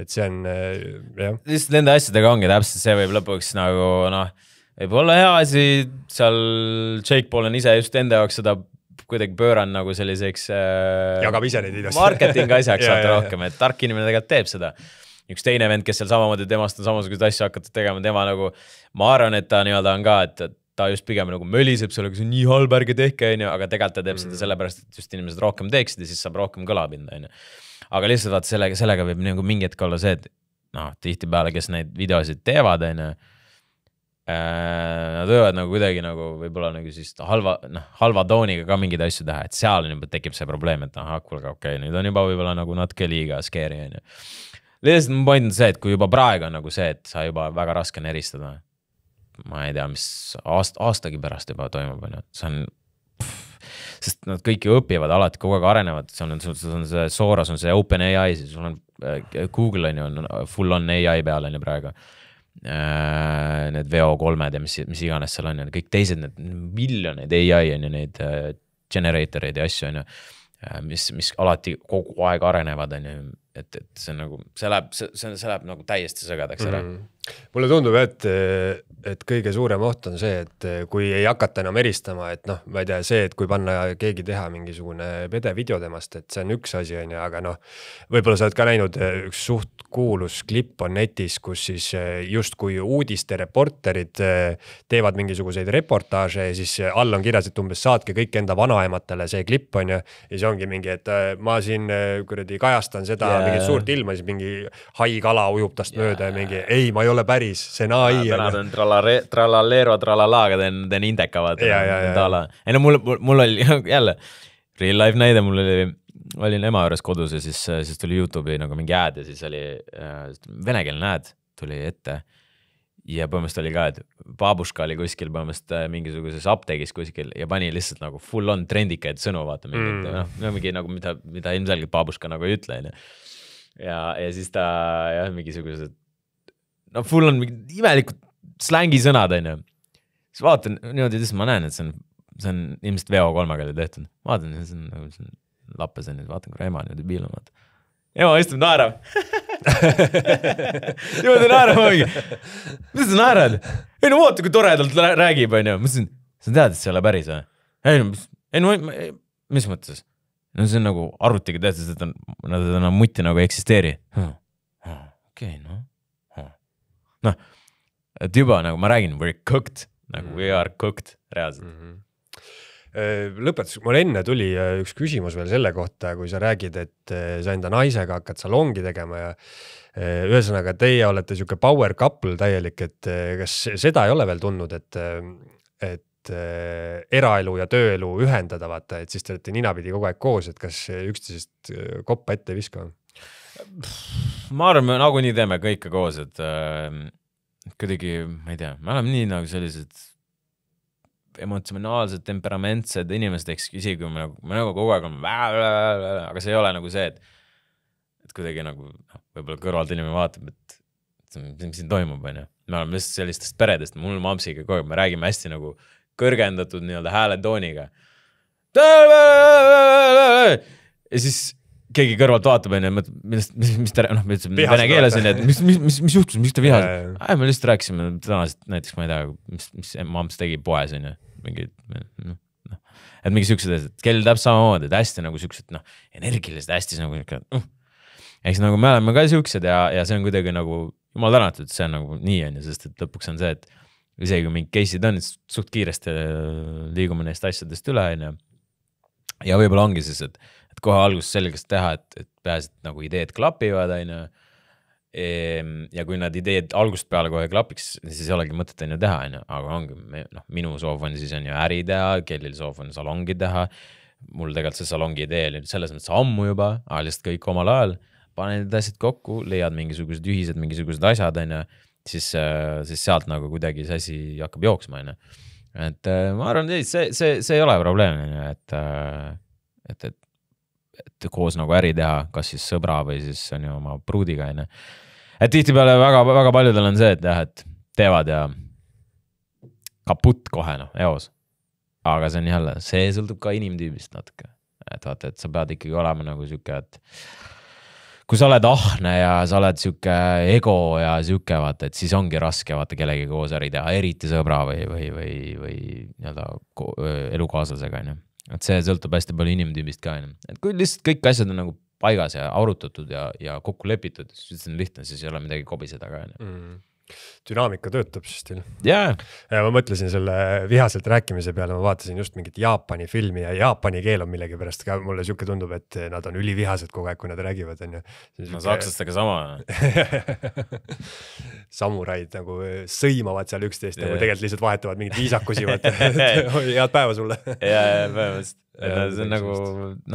B: Et see on, jah.
C: Lihtsalt nende asjadega ongi täpselt, see võib lõpuks nagu, võib olla hea asi, seal Jake Paul on ise just enda jaoks seda kuidagi pööran nagu selliseks
B: jagab ise neid videosid.
C: Marketing asjaks saata rohkem, et tark inimene tegelikult teeb seda. Üks teine vend, kes seal samamoodi temast on samasugused asju hakatud tegema, tema nagu, ma arvan, et ta nii-öelda on ka, et ta just pigem nagu möliseb sellega, see on nii halb ärge tehke, aga tegelikult ta teeb seda sellepärast, et just inimesed rohkem teeksid ja siis saab rohkem kõlapinda. Aga lihtsalt vaat sellega võib nagu mingi hetk olla see, et tihtipeale, kes neid videosid teevad, nad võivad nagu kuidagi nagu võib-olla nagu siis halva tooniga ka mingeid asju teha, et seal juba tekib see probleem, et okei, nüüd on juba võib-olla nagu natuke liiga scary. Lihtsalt mu point on see, et kui juba praegu on nagu see, et sa juba väga raske on eristada, ma ei tea, mis aastagi pärast juba toimub, see on, sest nad kõik ju õpivad, alati kogu aeg arenevad, sul on see Soros, on see OpenAI, siis sul on Google on full on AI peal on ju praegu, need VO3-d ja mis iganes seal on ja kõik teised, need miljoneid AI on ju neid generatoreid ja asju on ju, mis alati kogu aeg arenevad on ju, et see on nagu, see läheb nagu täiesti sõgedaks ära.
B: Mulle tundub, et kõige suurem oht on see, et kui ei hakata enam eristama, et ma ei tea, see, et kui panna keegi teha mingisugune pede video temast, et see on üks asi on ju, aga võib-olla sa oled ka näinud üks suht kuulus klipp on netis, kus siis just kui uudiste reporterid teevad mingisuguseid reportaaže ja siis all on kirjas, et umbes saatke kõik enda vanaematele see klipp on ju, ja see ongi mingi, et ma siin kuradi kajastan seda mingit suurt ilma, siis mingi haikala ujub tast mööda ja mingi, ei, ma ei ole päris, see on AI.
C: Täna teen trallaleero, trallalaaga, teen indekavad. Ei no mul oli jälle real life näide, mul olin ema juures kodus ja siis tuli YouTube'i nagu mingi ad ja siis oli venekeelne ad tuli ette ja põhimõtteliselt oli ka, et Babuška oli kuskil põhimõtteliselt mingisuguses apteegis kuskil ja pani lihtsalt nagu full on trendikaid sõnu, vaata mingi nagu mida ilmselgelt Babuška nagu ei ütle. Ja siis ta mingisugused full on imelikud slängisõnad on ju. Siis vaatan niimoodi, et ma näen, et see on ilmselt VO3-ga oli tehtud. Vaatan, see on lappes on, vaatan, kui ema niimoodi piilum. Ema istub naerav. Niimoodi naerav ongi. Mis sa naerad? Ei no vaata, kui toredalt räägib on ju. Mõtlesin, sa tead, et see ei ole päris või? Ei no, mis mõttes? No see on nagu arvutiga tehtud, et nad enam mutti nagu ei eksisteeri. Okei, et juba nagu ma räägin, we're cooked, nagu we are cooked reaalselt.
B: Lõpetus, mul enne tuli üks küsimus veel selle kohta, kui sa räägid, et sa enda naisega hakkad salongi tegema ja ühesõnaga teie olete siuke power couple täielik, et kas seda ei ole veel tundnud, et eraelu ja tööelu ühendada, vaata, et siis te olete ninapidi kogu aeg koos, et kas üksteisest koppa ette viska?
C: Ma arvan, me nagu nii teeme kõike koos, et kuidagi, ma ei tea, me oleme nii nagu sellised emotsionaalsed, temperamentsed inimesed, isegi kui me nagu kogu aeg on aga see ei ole nagu see, et kuidagi nagu võib-olla kõrvalt inimene vaatab, et mis siin toimub, on ju. Me oleme lihtsalt sellistest peredest, mul mamsiga kogu aeg, me räägime hästi nagu kõrgendatud nii-öelda hääletooniga. Ja siis keegi kõrvalt vaatab enne, mis ta, noh, vene keeles on, et mis juhtus, miks ta vihas? Me lihtsalt rääkisime tänasest, näiteks ma ei tea, mis mamps tegi poes, on ju, mingi, et mingi siuksed, et kell täpselt samamoodi, et hästi nagu siuksed, noh, energilised, hästi nagu eks nagu me oleme ka siuksed ja see on kuidagi nagu, jumal tänatud, et see on nagu nii on ju, sest et lõpuks on see, et isegi kui mingi case'id on, suht kiiresti liigume neist asjadest üle, on ju. Ja võib-olla ongi siis, et kohe alguses selgest teha, et peaasi, et nagu ideed klapivad, on ju. Ja kui nad ideed algusest peale kohe klapiks, siis ei olegi mõtet on ju teha, on ju. Aga ongi, noh, minu soov on siis on ju äri teha, kellil soov on salongi teha. Mul tegelikult see salongi idee oli selles mõttes ammu juba, aga lihtsalt kõik omal ajal. Pane need asjad kokku, leiad mingisugused ühised, mingisugused asjad, on ju. Siis sealt nagu kuidagi see asi hakkab jooksma, on ju. Et ma arvan, et see ei ole probleem, et koos nagu äri teha, kas siis sõbra või siis on ju oma pruudiga, on ju. Et tihtipeale väga paljudel on see, et jah, et teevad ja kaput kohe, noh, eos. Aga see on jälle, see sõltub ka inimtüübist natuke. Et vaata, et sa pead ikkagi olema nagu siuke, et kui sa oled ahne ja sa oled siuke ego ja siuke, vaata, et siis ongi raske vaata kellegi koos äri teha, eriti sõbra või nii-öelda elukaaslasega, on ju. Et see sõltub hästi palju inimtüübist ka, on ju. Et kui lihtsalt kõik asjad on nagu paigas ja arutatud ja kokku lepitud, siis on lihtne, siis ei ole midagi kobiseda ka, on ju.
B: Dünaamika töötab siis teil.
C: Yeah.
B: Ja ma mõtlesin selle vihaselt rääkimise peale, ma vaatasin just mingit Jaapani filmi ja Jaapani keel on millegi pärast ka, mulle siuke tundub, et nad on ülivihased kogu aeg, kui nad räägivad, on ju.
C: No sakslastega sama.
B: Samuraid nagu sõimavad seal üksteist, nagu tegelikult lihtsalt vahetavad mingid viisakusi, head päeva sulle.
C: Ja päevast. See on nagu,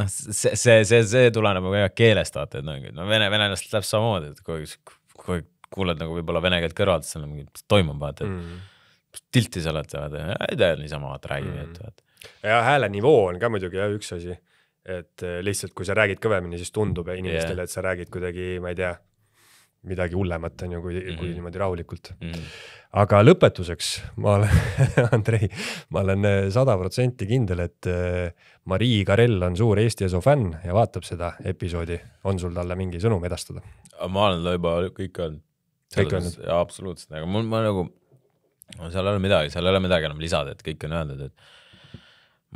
C: noh, see tuleneb nagu keelest, vaata, et venelast läheb samamoodi, et kui kuuled nagu võib-olla vene keelt kõrvalt, siis on mingi toimub, vaata, et tilti sa oled, ei tea niisama, vaata, räägi.
B: Ja hääle nivoo on ka muidugi üks asi, et lihtsalt kui sa räägid kõvemini, siis tundub inimestele, et sa räägid kuidagi, ma ei tea, midagi hullemat on ju, kui niimoodi rahulikult. Aga lõpetuseks, ma olen, Andrei, ma olen 100% kindel, et Marii Karell on suur Eesti Eso fänn ja vaatab seda episoodi. On sul talle mingi sõnum edastada?
C: Ma olen juba kõik öelnud. Ja, absoluutselt, aga ma nagu, seal ei ole midagi enam lisada, et kõik on öeldud, et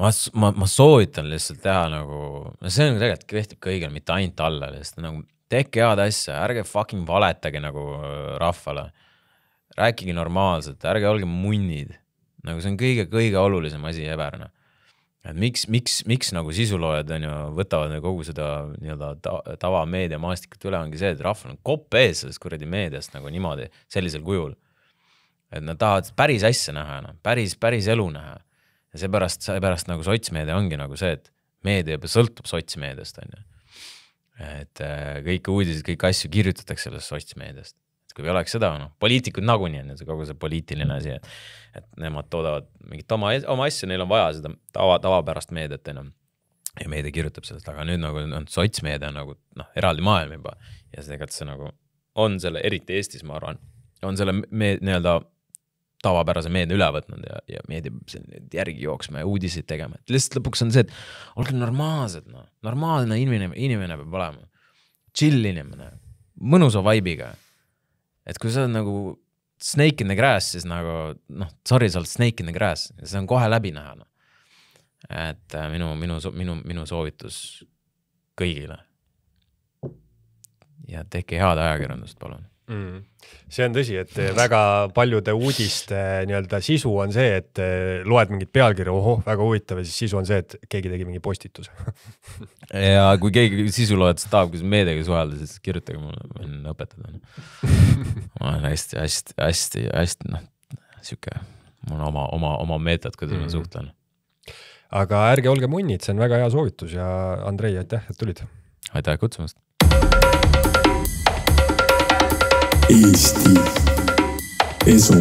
C: ma soovitan lihtsalt teha nagu, see on tegelikult kehtib kõigil, mitte ainult alla, lihtsalt nagu tehke head asja, ärge fucking valetage nagu rahvale, rääkige normaalselt, ärge olge munnid, nagu see on kõige olulisem asi eberna. Et miks nagu sisuloojad on ju, võtavad kogu seda tava meedia maastikut üle ongi see, et rahval on kopp ees sellest kuradi meediast nagu niimoodi sellisel kujul. Et nad tahavad päris asja näha, päris elu näha. Ja seepärast nagu sotsmeedia ongi nagu see, et meedia sõltub sotsmeediast, on ju. Et kõik uudised, kõik asju kirjutatakse sellest sotsmeediast. Et kui ei oleks seda, poliitikud nagunii on kogu see poliitiline asi, et nemad toodavad mingit oma asju, neil on vaja seda tavapärast meediat enam ja meedia kirjutab sellest, aga nüüd nagu sotsmeedia on nagu eraldi maailm juba ja see nagu on selle, eriti Eestis ma arvan, on selle nii-öelda tavapärase meedia üle võtnud ja meedia järgi jooksma ja uudiseid tegema, et lihtsalt lõpuks on see, et olge normaalsed, normaalne inimene peab olema, chill inimene, mõnusa vibe'iga. Et kui sa oled nagu snake in the grass, siis nagu, sorry, sa oled snake in the grass, see on kohe läbi näha. Et minu soovitus kõigile. Ja tehke head ajakirjandust, palun.
B: See on tõsi, et väga paljude uudiste nii-öelda sisu on see, et loed mingit pealkirja, väga huvitav ja siis sisu on see, et keegi tegi mingi postituse.
C: Ja kui keegi sisu loed, siis tahab, kui meediaga suhelda, siis kirjutage mulle, võin õpetada. Ma olen hästi, siuke, mul on oma meetod, kuidas ma suhtlen.
B: Aga ärge olge munnid, see on väga hea soovitus ja Andrei, aitäh, et tulid.
C: Aitäh kutsumast.
A: Eesti Eso.